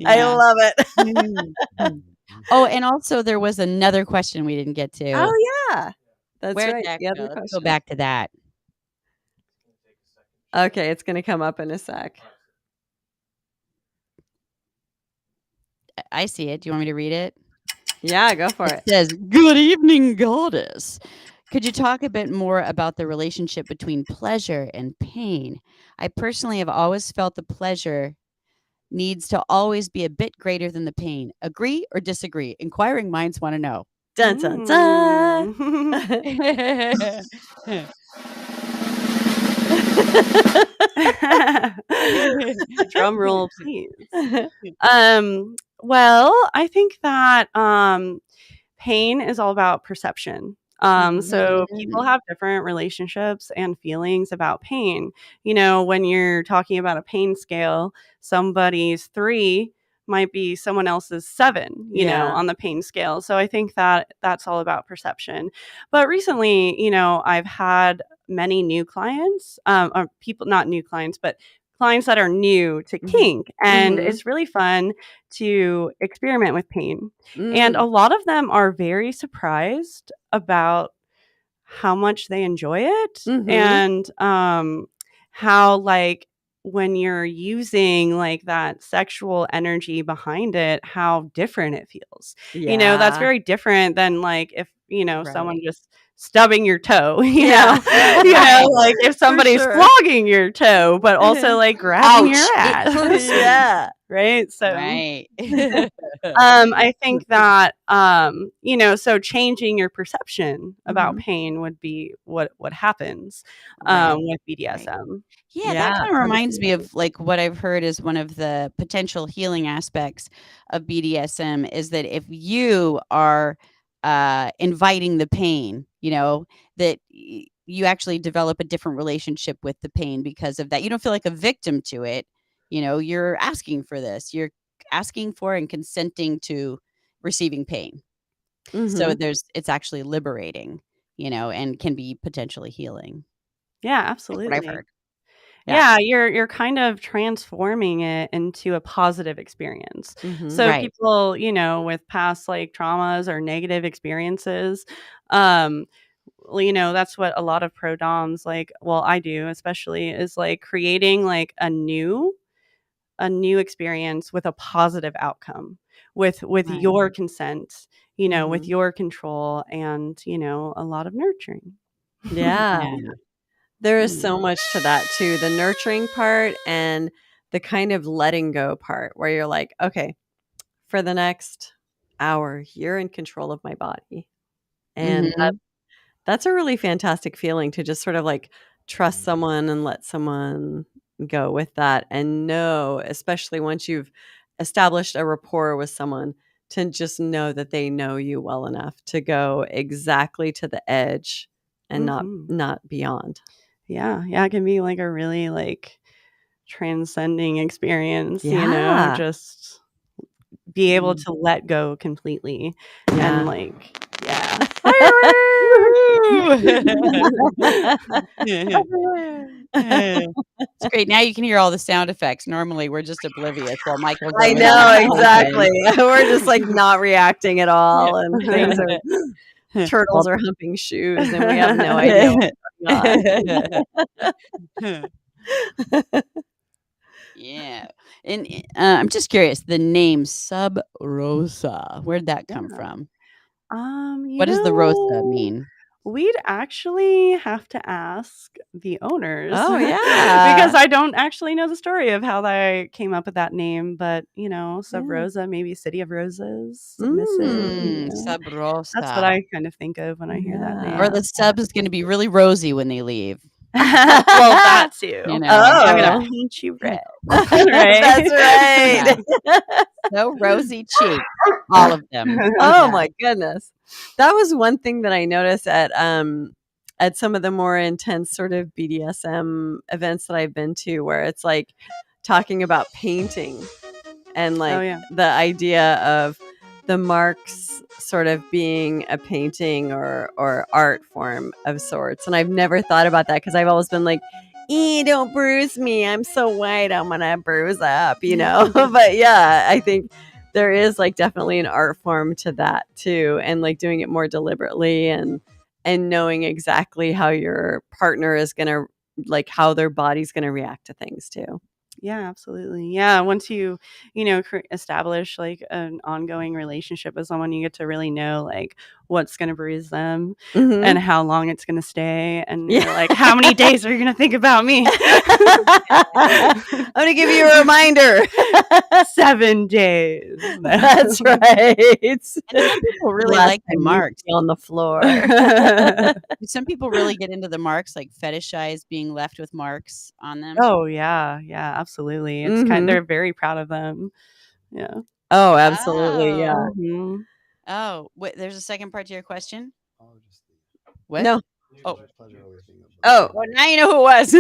S2: I
S3: Yeah.
S2: love it.
S3: Oh, and also there was another question we didn't get to.
S2: Oh yeah. That's
S3: Where'd
S2: right.
S3: that
S2: The other
S3: go? Let's go
S2: question.
S3: back to that.
S2: Okay, it's gonna come up in a sec.
S3: I see it. Do you want me to read it?
S2: Yeah, go for
S3: It
S2: it.
S3: says, "Good evening, goddess. Could you talk a bit more about the relationship between pleasure and pain? I personally have always felt the pleasure needs to always be a bit greater than the pain. Agree or disagree? Inquiring minds want to know.
S2: Dun, dun, dun.
S4: Drum roll, please. Well, I think that pain is all about perception. So people have different relationships and feelings about pain. When you're talking about a pain scale, somebody's 3 might be someone else's 7,
S2: Yeah.
S4: on the pain scale. So I think that that's all about perception. But recently, I've had many new clients, or people, not new clients, but clients that are new to kink. And it's really fun to experiment with pain. And a lot of them are very surprised about how much they enjoy it and how like when you're using like that sexual energy behind it, how different it feels. That's very different than like if, someone just stubbing your toe, like if somebody's flogging your toe, but also like grabbing your ass.
S2: Yeah.
S4: Right. So
S3: Right.
S4: I think that so changing your perception about pain would be what happens with BDSM.
S3: Yeah, that kind of reminds me of like what I've heard is one of the potential healing aspects of BDSM is that if you are inviting the pain, that you actually develop a different relationship with the pain because of that. You don't feel like a victim to it. You're asking for this. You're asking for and consenting to receiving pain. So it's actually liberating, and can be potentially healing.
S4: Yeah,
S3: That's
S4: absolutely.
S3: what I've heard.
S4: Yeah, you're kind of transforming it into a positive experience. So
S3: Right.
S4: people, with past like traumas or negative experiences, that's what a lot of pro doms like, well, I do especially, is like creating like a new experience with a positive outcome with your consent, with your control and, a lot of nurturing.
S2: Yeah. There is
S3: Mm.
S2: so much to that too. The nurturing part and the kind of letting go part where you're like, okay, for the next hour, you're in control of my body. And that's a really fantastic feeling to just sort of like trust someone and let someone go with that and know, especially once you've established a rapport with someone, to just know that they know you well enough to go exactly to the edge and not beyond.
S4: Yeah, it can be like a really like transcending experience,
S2: Yeah.
S4: just be able to let go completely and like
S3: It's great. Now you can hear all the sound effects. Normally we're just oblivious while Michael's
S2: I
S3: over
S2: know,
S3: there.
S2: exactly. We're just like not reacting at all, and things are turtles are humping shoes, and we have no idea what's going on.
S3: Yeah. And I'm just curious, the name Sub Rosa, where'd that come from? What does the Rosa mean?
S4: We'd actually have to ask the owners.
S2: Oh, yeah.
S4: Because I don't actually know the story of how they came up with that name, but Sub Rosa, maybe City of Roses, submissive.
S3: Sub Rosa.
S4: That's what I kind of think of when I hear that name.
S3: Or the sub is going to be really rosy when they leave.
S4: Well, that too. I'm
S2: Oh.
S4: gonna paint you red.
S2: That's right.
S3: So rosy cheeks, all of them.
S2: Oh my goodness. That was one thing that I noticed at some of the more intense sort of BDSM events that I've been to, where it's like talking about painting and like the idea of the marks sort of being a painting or art form of sorts. And I've never thought about that because I've always been like, don't bruise me. I'm so white. I'm going to bruise up, But yeah, I think there is like definitely an art form to that too. And like doing it more deliberately and knowing exactly how your partner is going to, like how their body's going to react to things too.
S4: Yeah, absolutely. Yeah, once you, establish like an ongoing relationship with someone, you get to really know like what's going to bruise them
S2: Mhm.
S4: and how long it's going to stay. And
S2: Yeah.
S4: you're like, how many days are you going to think about me?
S2: I'm gonna give you a reminder.
S4: 7 days.
S2: That's right.
S3: And some people really
S2: Last
S3: like the
S2: time you
S3: marks.
S2: fell on the floor.
S3: Some people really get into the marks, like fetishize being left with marks on them.
S4: Oh yeah, absolutely. It's
S2: Mhm.
S4: they're very proud of them. Yeah.
S2: Oh, absolutely. Yeah.
S3: Oh.
S4: Mhm.
S3: Oh, wait, there's a second part to your question? What?
S2: No.
S3: Oh.
S2: Oh.
S3: Well, now you know who it was.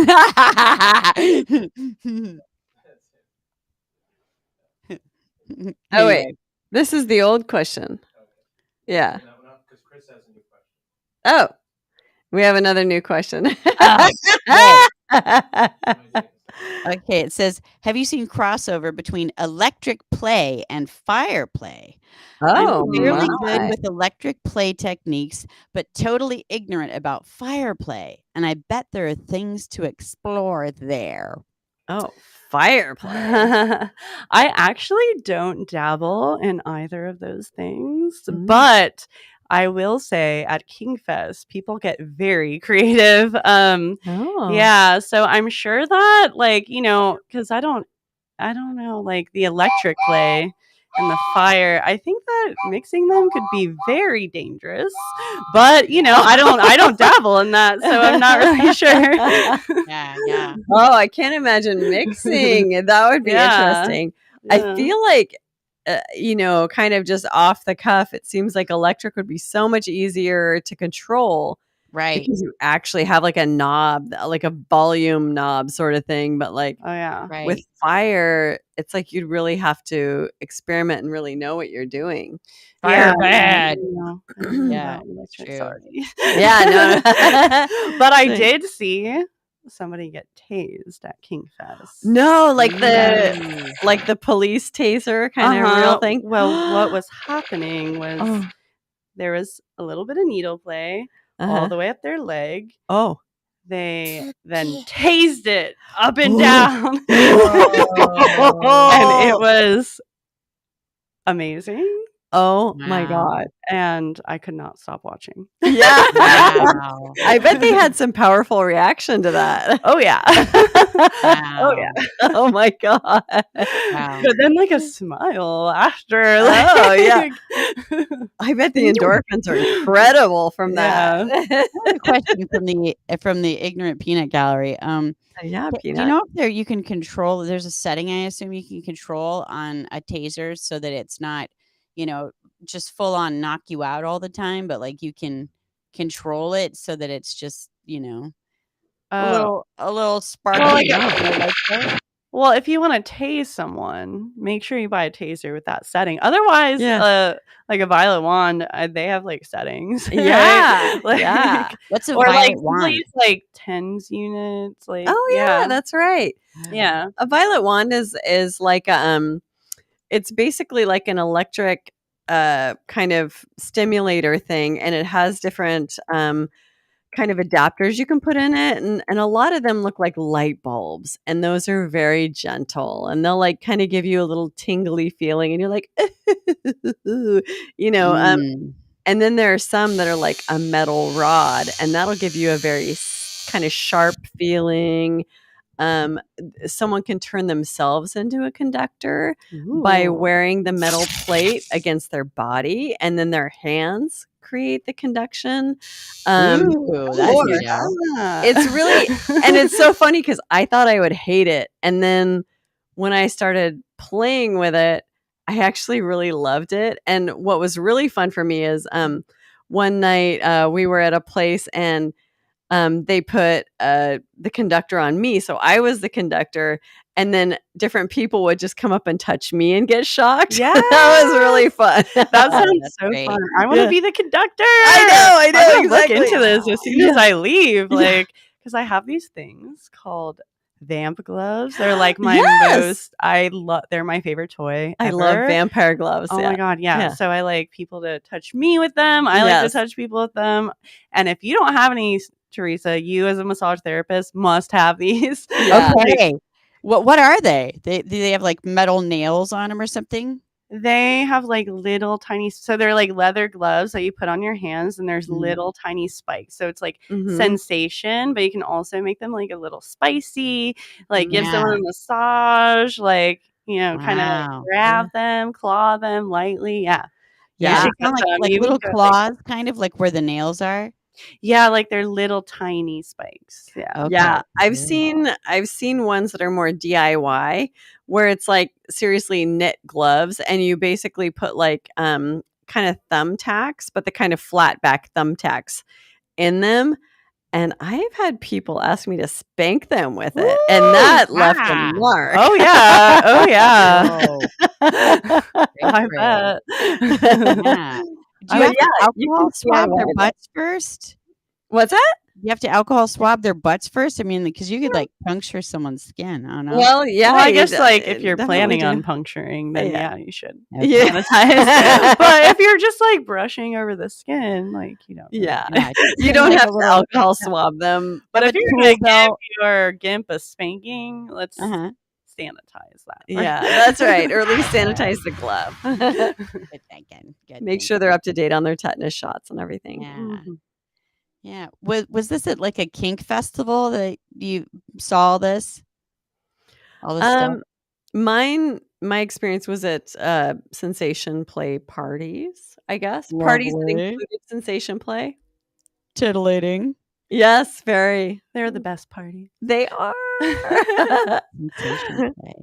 S2: Oh, wait.
S3: Anyway.
S2: This is the old question. Yeah. Oh, we have another new question.
S3: Oh, okay, it says, have you seen crossover between electric play and fire play?
S2: Oh,
S3: I'm fairly good
S2: my.
S3: with electric play techniques, but totally ignorant about fire play. And I bet there are things to explore there.
S2: Oh, fire play.
S4: I actually don't dabble in either of those things,
S2: Mm.
S4: but I will say at Kingfest, people get very creative.
S2: Oh.
S4: Yeah, so I'm sure that, like, because I don't know, like the electric play and the fire. I think that mixing them could be very dangerous, but I don't dabble in that, so I'm not really sure.
S3: Yeah.
S2: Oh, I can't imagine mixing. That would be
S4: Yeah.
S2: interesting.
S4: Yeah.
S2: I feel like, kind of just off the cuff, it seems like electric would be so much easier to control
S3: Right.
S2: because you actually have like a knob, like a volume knob sort of thing. But like
S4: Oh yeah.
S3: Right.
S2: with fire, it's like you'd really have to experiment and really know what you're doing.
S3: Fire bad.
S4: Yeah,
S3: that's true.
S4: sorry.
S2: Yeah, no.
S4: But I did see somebody get tased at Kingfest.
S2: No, like
S3: Ooh.
S2: the police taser kind of real thing.
S4: Well, what was happening was
S2: Oh.
S4: there was a little bit of needle play all
S2: Uh-huh.
S4: the way up their leg.
S2: Oh.
S4: They then tased it up and
S2: Ooh.
S4: down. And it was amazing.
S2: Oh my
S3: Wow.
S2: God.
S4: And I could not stop watching.
S2: Yeah.
S3: Wow.
S2: I bet they had some powerful reaction to that.
S4: Oh yeah.
S3: Wow.
S4: Oh yeah.
S2: Oh my God.
S3: Wow.
S4: But then like a smile after.
S2: Oh, yeah.
S4: like-
S2: I bet the endorphins are incredible from that.
S3: A question from the ignorant peanut gallery.
S2: Yeah,
S3: Do
S2: Peanut.
S3: you know if you can control? There's a setting I assume you can control on a taser so that it's not, just full on knock you out all the time, but like you can control it so that it's just, a little sparkly.
S4: Well, if you want to tase someone, make sure you buy a taser with that setting. Otherwise,
S2: Yeah.
S4: like a violet wand, they have like settings. right?
S2: Yeah.
S4: Like,
S2: Yeah.
S3: What's a
S4: Or like
S3: violet
S4: people
S3: wand?
S4: use like tens units. Like
S2: Oh yeah, that's right.
S4: yeah.
S2: A violet wand is like it's basically like an electric kind of stimulator thing, and it has different kind of adapters you can put in it, and a lot of them look like light bulbs, and those are very gentle, and they'll like kind of give you a little tingly feeling, and you're like
S3: Mm.
S2: and then there are some that are like a metal rod, and that'll give you a very kind of sharp feeling. Someone can turn themselves into a conductor by
S4: Ooh.
S2: wearing the metal plate against their body, and then their hands create the conduction.
S3: Ooh, that's
S2: or-
S3: neat.
S2: It's really, and it's so funny because I thought I would hate it, and then when I started playing with it, I actually really loved it. And what was really fun for me is one night we were at a place, and they put the conductor on me, so I was the conductor, and then different people would just come up and touch me and get shocked.
S4: Yeah.
S2: That was really fun.
S4: That sounds
S3: That's
S4: so
S3: great.
S4: fun. I want to
S2: Yeah.
S4: be the conductor.
S2: I know,
S4: I'm gonna
S2: exactly.
S4: look into this as soon as I leave, like, because I have these things called vamp gloves. They're like my
S2: Yes!
S4: they're my favorite toy.
S2: I love
S4: ever.
S2: vampire gloves.
S4: Oh
S2: yeah.
S4: my God, yeah.
S2: Yeah.
S4: So I like people to touch me with them. I like to
S2: Yes.
S4: touch people with them. And if you don't have any, Teresa, you as a massage therapist must have these.
S2: Yeah.
S3: Okay. What are they? Do they have like metal nails on them or something?
S4: They have like little tiny, so they're like leather gloves that you put on your hands, and there's little tiny spikes. So it's like sensation, but you can also make them like a little spicy, like give someone a massage, like, kind of like
S3: Wow.
S4: grab them, claw them lightly. Yeah. You
S3: Yeah,
S4: should
S3: they sound
S4: catch 'em.
S3: like
S4: You
S3: little
S4: would go like,
S3: claws, kind of like where the nails are.
S4: yeah, like they're little tiny spikes. Yeah.
S3: Okay.
S2: Yeah, I've
S3: Cool.
S2: seen ones that are more DIY where it's like seriously knit gloves and you basically put like kind of thumbtacks, but the kind of flat back thumbtacks in them. And I've had people ask me to spank them with it, and that left a
S3: Ah.
S2: mark.
S4: Oh yeah. Oh yeah.
S3: Whoa.
S4: I
S3: Great.
S4: bet.
S3: Yeah. Do you
S2: But
S3: have to
S2: yeah, you
S3: alcohol
S2: can
S3: swab their
S2: DIY it.
S3: butts first?
S2: What's that?
S3: You have to alcohol swab their butts first? I mean, because you could like puncture someone's skin. I don't know.
S2: Well, yeah,
S4: Well, I
S2: you
S4: guess like if you're
S2: definitely
S4: planning on
S2: do.
S4: puncturing, then
S2: Yeah.
S4: yeah, you should
S3: Okay.
S4: sanitize. But if you're just like brushing over the skin, like you don't. Really
S2: Yeah,
S3: Yeah, just
S2: you
S3: put,
S2: don't
S3: like,
S2: have
S3: a
S2: to
S3: little-
S2: alcohol swab them.
S4: But
S3: Have
S4: if
S3: a
S4: you're
S3: tool
S4: gonna give
S3: belt.
S4: your gimp a spanking, let's sanitize that.
S2: Yeah, that's right. Or at least sanitize the glove.
S3: Good thinking. Good
S2: Make sure they're up to date on their tetanus shots and everything.
S3: Yeah.
S4: Mhm.
S3: Yeah. Was this at like a kink festival that you saw this? All this stuff?
S2: My experience was at sensation play parties, I guess. Parties that
S3: Lovely.
S2: included sensation play.
S3: Titillating.
S2: Yes, very.
S4: They're the best party.
S2: They are.
S3: Sensation play.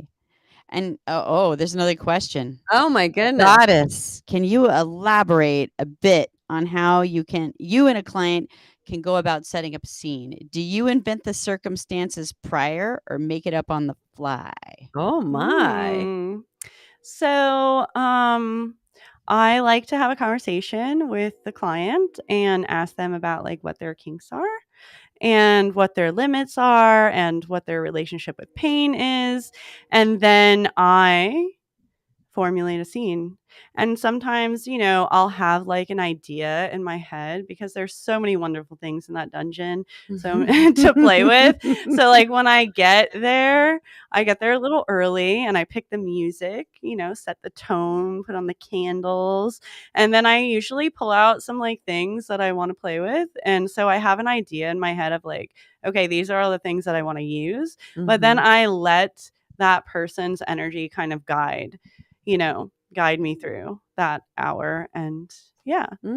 S3: And there's another question.
S2: Oh my goodness.
S3: Goddess, can you elaborate a bit on how you and a client can go about setting up a scene? Do you invent the circumstances prior or make it up on the fly?
S2: Oh my.
S4: Mm. So, I like to have a conversation with the client and ask them about like what their kinks are and what their limits are and what their relationship with pain is. And then I formulate a scene. And sometimes, I'll have like an idea in my head because there's so many wonderful things in that dungeon to play with. So like when I get there a little early and I pick the music, set the tone, put on the candles, and then I usually pull out some like things that I want to play with. And so I have an idea in my head of like, okay, these are all the things that I want to use. But then I let that person's energy kind of guide me through that hour. And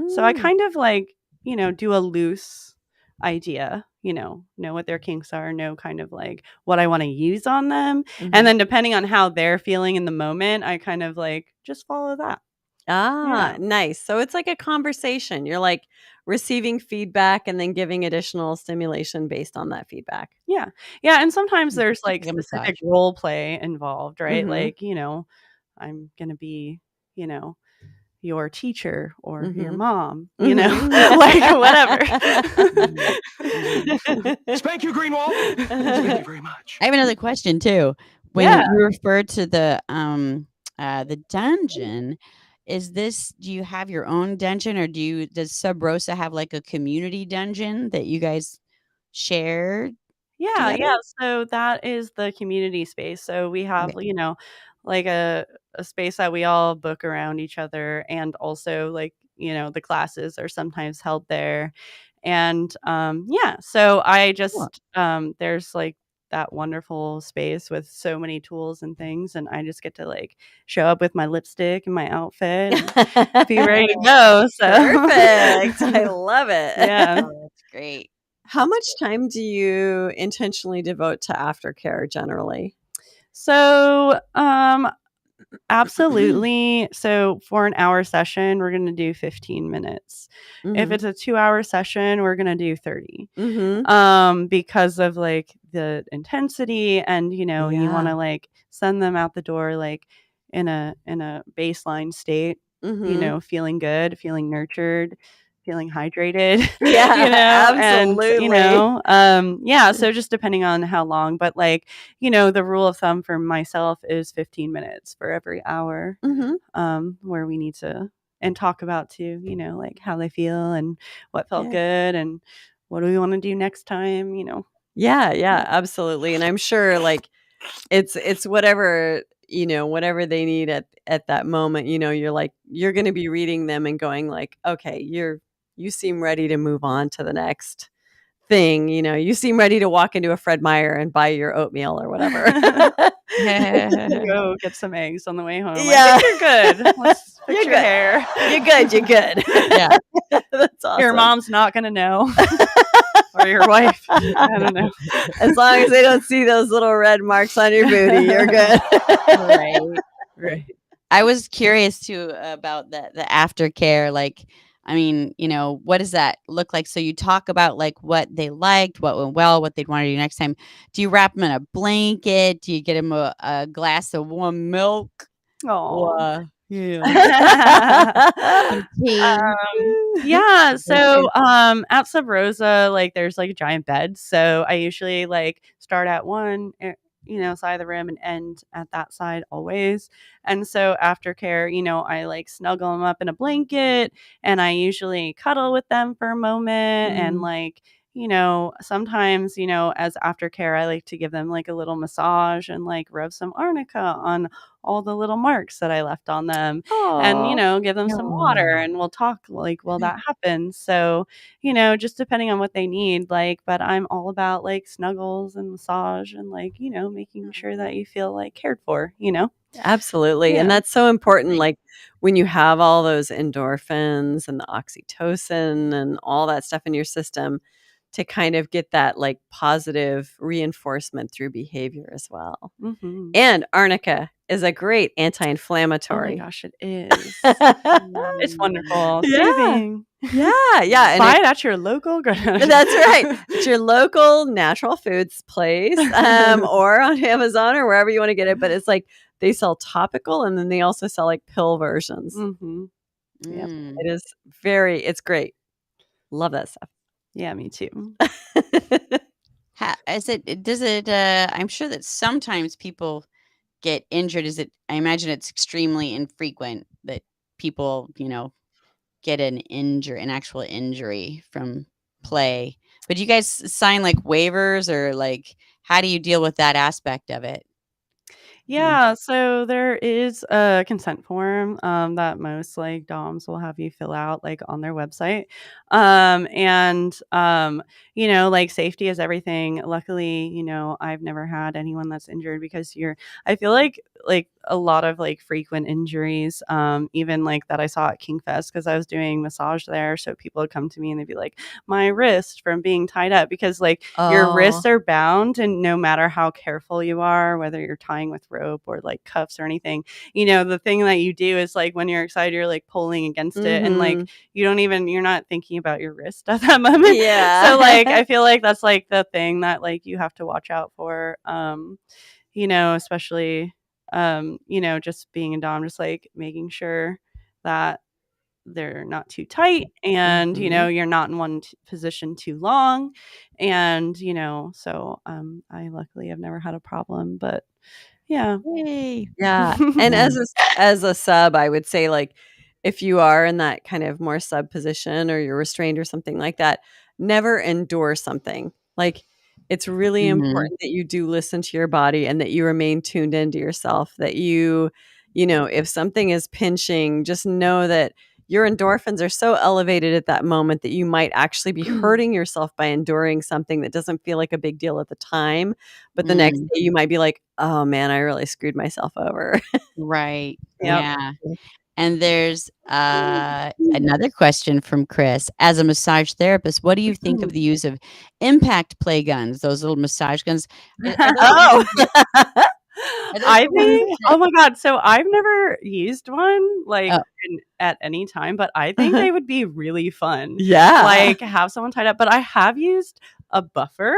S4: so I kind of like, do a loose idea, know what their kinks are, know kind of like what I want to use on them. And then depending on how they're feeling in the moment, I kind of like just follow that.
S2: Nice. So it's like a conversation. You're like receiving feedback and then giving additional stimulation based on that feedback.
S4: Yeah. And sometimes there's like
S3: Like a
S4: specific
S3: massage.
S4: role play involved, right?
S2: Mhm.
S4: Like, I'm going to be, your teacher or your mom, like whatever.
S5: Spank you, Greenwald. Thank you very much.
S3: I have another question too. When you refer to the dungeon, do you have your own dungeon or does Sub Rosa have like a community dungeon that you guys share?
S4: Yeah.
S3: together?
S4: So that is the community space. So we have, like a space that we all book around each other, and also like, the classes are sometimes held there. And so I just there's like that wonderful space with so many tools and things, and I just get to like show up with my lipstick and my outfit and be ready to go. So
S2: Perfect. I love it.
S4: Yeah.
S3: Oh, that's great.
S2: How much time do you intentionally devote to aftercare generally?
S4: So, absolutely. So for an hour session, we're going to do 15 minutes. If it's a 2-hour session, we're going to do 30. Because of like the intensity, and you want to like send them out the door like in a baseline state, feeling good, feeling nurtured, feeling hydrated.
S2: Absolutely.
S4: And so just depending on how long, but like, the rule of thumb for myself is 15 minutes for every hour, where we need to and talk about too, like how they feel and what felt good and what do we want to do next time,
S2: Yeah, absolutely. And I'm sure like it's whatever, whatever they need at that moment. You're going to be reading them and going like, okay, you seem ready to move on to the next thing. You seem ready to walk into a Fred Meyer and buy your oatmeal or whatever.
S4: Go get some eggs on the way home.
S2: Yeah.
S4: I think you're good. Let's fix
S2: You're
S4: your
S2: good.
S4: hair.
S2: You're good.
S3: Yeah.
S2: That's awesome.
S4: Your mom's not gonna know, or your wife. I don't know.
S2: As long as they don't see those little red marks on your booty, you're good.
S3: Right. I was curious too about the aftercare. Like, I mean, what does that look like? So you talk about like what they liked, what went well, what they'd want to do next time. Do you wrap them in a blanket? Do you get them a glass of warm milk?
S4: Oh.
S3: Some tea?
S4: Yeah. So at Sub Rosa, like there's like giant beds. So I usually like start at one side of the room and end at that side always. And so aftercare, I like snuggle them up in a blanket and I usually cuddle with them for a moment and like sometimes, as aftercare, I like to give them like a little massage and like rub some arnica on all the little marks that I left on them and, give them some water and we'll talk like while that happens. So, just depending on what they need, like, but I'm all about like snuggles and massage and like, making sure that you feel like cared for.
S2: Absolutely. And
S4: Yeah.
S2: that's so important. Like when you have all those endorphins and the oxytocin and all that stuff in your system to kind of get that like positive reinforcement through behavior as well.
S4: Mm-hmm.
S2: And arnica is a great
S4: Oh my
S2: anti-inflammatory.
S4: gosh, it is. It's wonderful.
S2: Yeah.
S4: Soothing.
S2: Yeah. And
S4: Buy it at your local.
S2: that's right. It's your local natural foods place or on Amazon or wherever you want to get it. But it's like they sell topical and then they also sell like pill versions.
S4: Mm-hmm.
S2: Yep. It's great. Love that stuff.
S4: Yeah, me too.
S3: I'm sure that sometimes people get injured. I imagine it's extremely infrequent that people, get an actual injury from play. But do you guys sign like waivers or like how do you deal with that aspect of it?
S4: Yeah, so there is a consent form that most like DOMs will have you fill out like on their website. Like safety is everything. Luckily, I've never had anyone that's injured because I feel like a lot of like frequent injuries, even like that I saw at Kingfest because I was doing massage there. So people would come to me and they'd be like, my wrist from being tied up because like your wrists are bound and no matter how careful you are, whether you're tying with rope or like cuffs or anything, the thing that you do is like when you're excited, you're like pulling against it and like you're not thinking about your wrist at that moment.
S2: Yeah.
S4: So like I feel like that's like the thing that like you have to watch out for, especially just being a dom, just like making sure that they're not too tight and you're not in one position too long and so I luckily have never had a problem, but yeah.
S3: Yay.
S2: Yeah. And as a sub, I would say like if you are in that kind of more sub position or you're restrained or something like that, never endure something. Like it's really important that you do listen to your body and that you remain tuned into yourself, that if something is pinching, just know that your endorphins are so elevated at that moment that you might actually be hurting yourself by enduring something that doesn't feel like a big deal at the time. But the next day you might be like, oh man, I really screwed myself over.
S3: Right.
S4: Yep.
S3: Yeah. And there's another question from Chris. As a massage therapist, what do you think of the use of impact play guns, those little massage guns?
S2: Oh,
S4: I think, oh my God. So I've never used one like at any time, but I think they would be really fun.
S2: Yeah.
S4: Like have someone tied up, but I have used a buffer.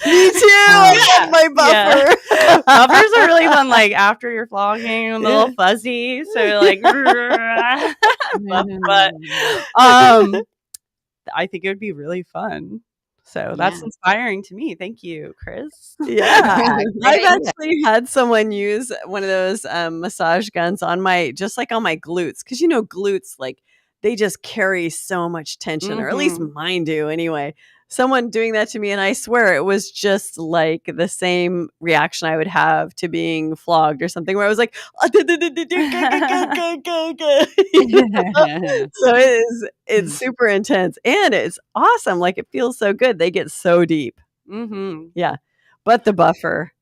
S2: Me too. I love my buffer.
S4: Yeah. Buffers are really fun. Like after you're flogging, a little fuzzy. So you're like, but I think it would be really fun. So that's inspiring to me. Thank you, Chris.
S2: Yeah. I've actually had someone use one of those massage guns on my glutes. Cause glutes, like they just carry so much tension or at least mine do anyway. someone doing that to me, and I swear it was just like the same reaction I would have to being flogged or something, where I was like, so it's super intense and it's awesome. Like it feels so good. They get so deep.
S4: Mm-hmm.
S2: Yeah. But the buffer,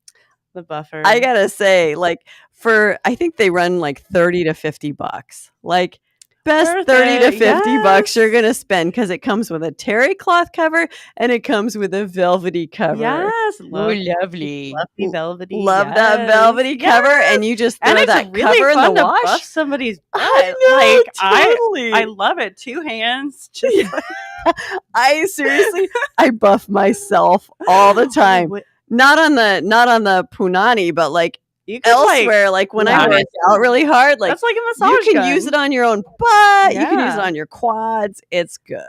S4: I
S2: gotta say, like I think they run like $30 to $50. Like best
S4: Worth
S2: 30 to
S4: it,
S2: 50 bucks you're
S4: yes.
S2: gonna spend, because it comes with a terry cloth cover and it comes with a velvety cover.
S4: Yes,
S3: Oh,
S4: love
S3: lovely.
S4: fluffy velvety.
S2: Love that velvety cover, and you just throw
S4: And it's
S2: that
S4: really
S2: cover in
S4: fun
S2: the
S4: to
S2: wash.
S4: buff somebody's butt.
S2: I know,
S4: Like
S2: totally.
S4: I love it. 2 hands. Just
S2: I seriously, I buff myself all the time. Not on the punani, but like
S4: You could
S2: elsewhere. Like when I work out really hard, like
S4: that's like a
S2: you
S4: massage
S2: can
S4: gun.
S2: use it on your own butt. You can use it
S4: Yeah.
S2: on your quads. It's good.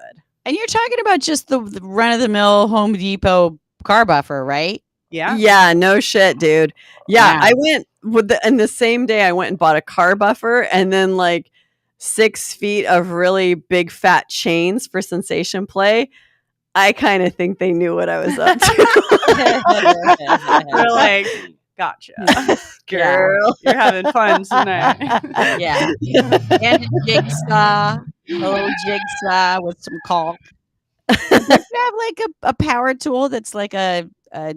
S3: And you're talking about just the run of the mill Home Depot car buffer, right?
S4: Yeah.
S2: Yeah, no shit, dude. Yeah,
S3: Wow.
S2: I went in the same day I went and bought a car buffer, and then like 6 feet of really big fat chains for sensation play. I kind of think they knew what I was up to.
S4: We're like, gotcha.
S2: Girl.
S4: You're having fun tonight.
S3: Yeah. And a jigsaw, a little jigsaw with some caulk. Do you have like a power tool that's like a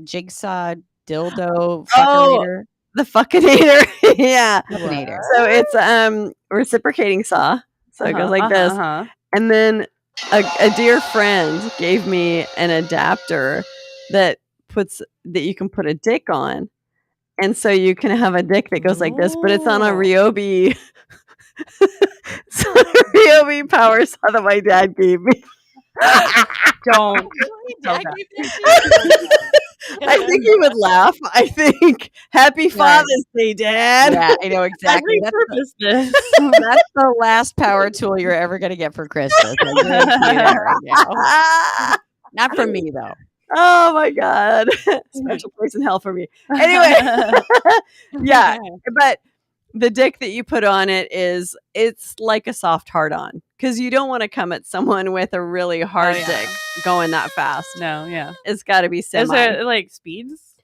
S3: jigsaw dildo fuckerator?
S2: The fuckinator. Yeah.
S3: Fuckinator.
S2: So it's reciprocating saw. So it goes like this. And then a dear friend gave me an adapter that you can put a dick on. And so you can have a dick that goes like this, but it's on a Ryobi. It's on a Ryobi power saw that my dad gave me.
S4: Don't.
S2: I think he would laugh. I think Happy Father's Day, Dad.
S3: Yeah, I know exactly.
S4: Repurpose this.
S3: That's the last power tool you're ever going to get for Christmas. I guarantee you that right now. Not from me, though.
S2: Oh my God. Special place in hell for me. Anyway. Yeah. But the dick that you put on it's like a soft hard on, because you don't want to come at someone with a really hard dick going that fast.
S4: No, yeah.
S2: It's got to be semi.
S4: Is there like speeds?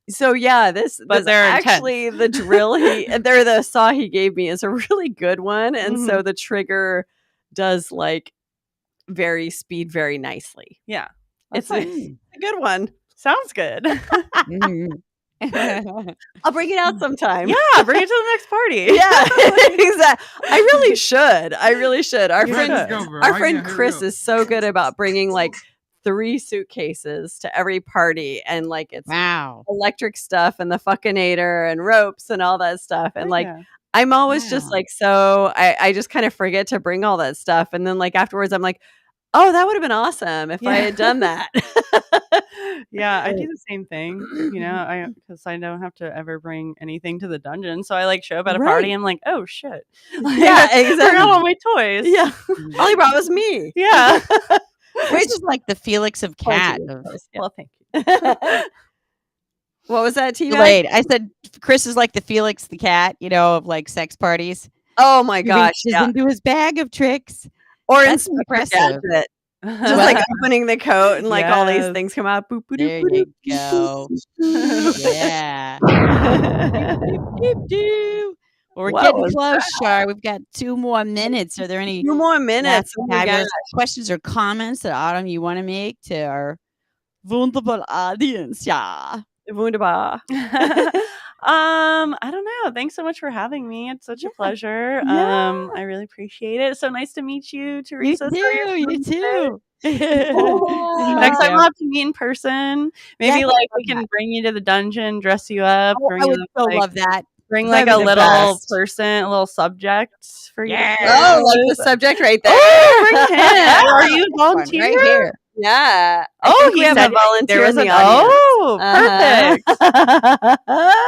S2: So yeah, this
S4: they're
S2: actually the drill the saw he gave me is a really good one, and so the trigger does like vary speed very nicely.
S4: Yeah,
S2: it's a good one.
S4: Sounds good.
S2: I'll bring it out sometime.
S4: Yeah, bring it to the next party.
S2: Yeah, exactly. I really should. Our friend Chris is so good about bringing like 3 suitcases to every party, and like it's electric stuff and the fuckinator and ropes and all that stuff. And like I'm always just like, so I just kind of forget to bring all that stuff, and then like afterwards I'm like, oh, that would have been awesome if I had done that.
S4: Yeah, I do the same thing, because I don't have to ever bring anything to the dungeon. So I like show up at a party and I'm like, oh shit.
S2: Yeah, exactly.
S4: I forgot all my toys.
S2: Yeah. All he brought was me.
S4: Yeah.
S3: Chris is like the Felix of cat.
S4: Well, thank you.
S2: What was that, T-Bag?
S3: Wait, I said Chris is like the Felix the cat, of like sex parties.
S2: Oh my gosh.
S3: He's into his bag of tricks.
S2: Or
S3: That's impressive.
S2: Just like opening the coat and like all these things come out. Boop, boop,
S3: There
S2: boop,
S3: you go. Yeah. Well, we're getting close, Char. We've got 2 more minutes. Are there any
S2: 2 more minutes? Oh my gosh.
S3: questions or comments that Autumn you want to make to our wunderbar audience? Yeah.
S2: Wunderbar.
S4: I don't know. Thanks so much for having me. It's such a pleasure. I really appreciate it. It's so nice to meet you, Teresa.
S3: You too.
S4: Next time we'll have to meet in person. Maybe we can bring you to the dungeon, dress you up.
S3: I would so love that.
S4: Bring like a little person, a little subject for you.
S2: Oh, like the subject right there.
S4: Oh, bring him. Are you a volunteer?
S3: Right here.
S2: Yeah.
S4: We have a volunteer in the audience. Perfect.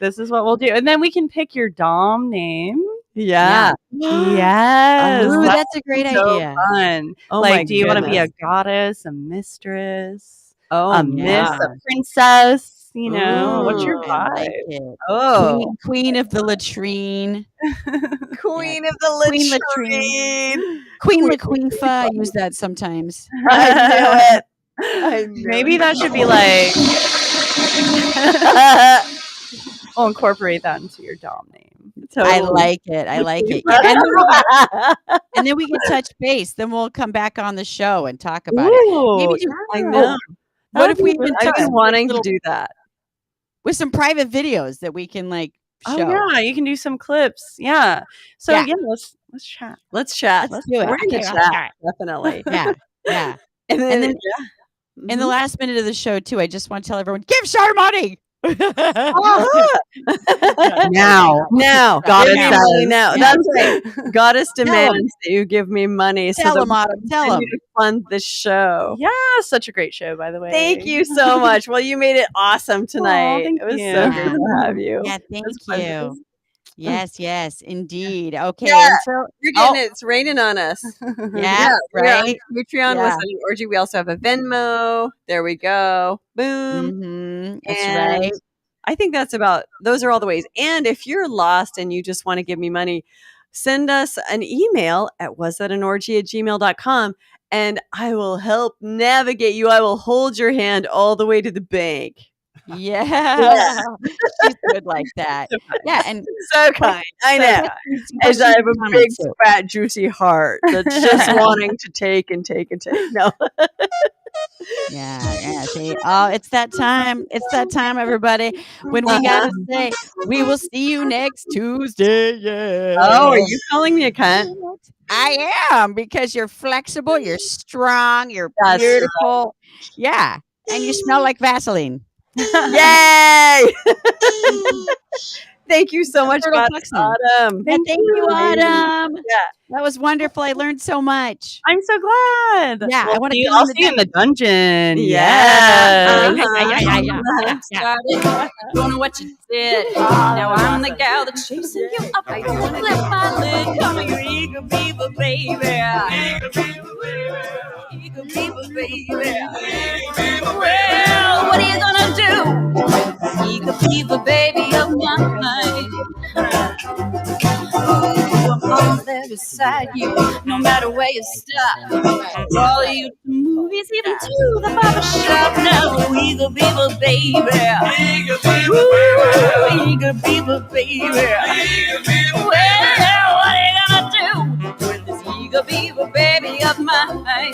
S4: This is what we'll do. And then we can pick your Dom name.
S2: Yeah.
S4: Yes.
S3: Ooh, that's a great idea.
S4: Fun.
S2: Oh
S4: do you want to be a goddess, a mistress,
S2: a
S4: miss, a princess? What's your vibe?
S3: Like Queen of the latrine.
S2: Queen of the latrine.
S3: Queen La Queen Fa. I use that sometimes.
S2: I knew it.
S4: Maybe that should be like. I'll incorporate that into your dom name.
S3: I
S4: Totally.
S3: like it. I like it. Yeah, and then we can touch base. Then we'll come back on the show and talk about it.
S4: Ooh,
S3: Maybe do-
S2: I
S4: yeah.
S2: know.
S3: What if we even
S2: I've
S3: touch
S2: been wanting to
S3: little-
S2: do that.
S3: with some private videos that we can like
S4: Oh
S3: show?
S4: yeah, you can do some clips. Yeah. So
S3: Yeah.
S4: yeah, let's chat.
S2: Let's chat.
S3: Let's do it.
S2: We're gonna
S3: Okay,
S2: chat, definitely.
S3: Yeah, yeah.
S2: And
S3: And then
S2: yeah.
S3: in the last minute of the show too, I just want to tell everyone, give Shar money.
S2: Now,
S3: Goddess
S2: give me money
S3: says.
S2: now.
S3: Yeah.
S2: That's right. Goddess demands that you give me money so
S3: Tell
S2: that
S3: them,
S2: we
S3: Autumn. Tell
S2: continue
S3: them.
S2: to fund the show.
S4: Yeah, such a great show, by the way.
S2: Thank you so much. Well, you made it awesome tonight.
S4: thank
S2: It was
S4: you.
S2: so great to have you.
S3: Yeah, thank
S2: It's fun.
S3: you. Yes, indeed. Okay.
S2: Yeah.
S3: And so,
S2: You're getting it. It's raining on us.
S3: yeah,
S2: we're on
S3: right.
S2: Patreon
S3: Yeah.
S2: was an orgy. We also have a Venmo. There we go. Boom.
S3: Mm-hmm. That's
S2: And
S3: right.
S2: I think those are all the ways. And if you're lost and you just want to give me money, send us an email at wasthatAnorgy@gmail.com and I will help navigate you. I will hold your hand all the way to the bank.
S3: Yeah. She's good like that. Yeah. And
S2: So kind. I know. As I have a big, fat, juicy heart that's just wanting to take and take and take. No.
S3: Yeah. See, oh, it's that time. It's that time, everybody. When we gotta say, we will see you next Tuesday. Yeah.
S2: Oh, are you calling me a cunt?
S3: I am, because you're flexible, you're strong, you're
S2: That's
S3: beautiful. Yeah. And you smell like Vaseline.
S2: Yay! Thank you so much,
S3: Turtle
S2: Goddess
S3: Tuxman.
S2: Autumn.
S3: Thank you, Autumn.
S2: Yeah.
S3: That was wonderful. I learned so much.
S4: I'm so glad.
S3: Yeah, I want to
S4: I'll see you in the dungeon.
S2: Yeah.
S3: Yeah.
S1: Started. Don't know what you did. Now I'm the gal that's chasing you up. I don't wanna flip my lid. Come here, eager beaver, baby. Eager beaver, baby. Well, what are you gonna do? Eager beaver, baby of mine. I'm always there beside you, no matter where you stop. All you to movies, even to the barber shop. Now, eager beaver, baby. Eager beaver, baby. Eager beaver, baby. Well, what are you gonna do with this eager beaver, baby of mine?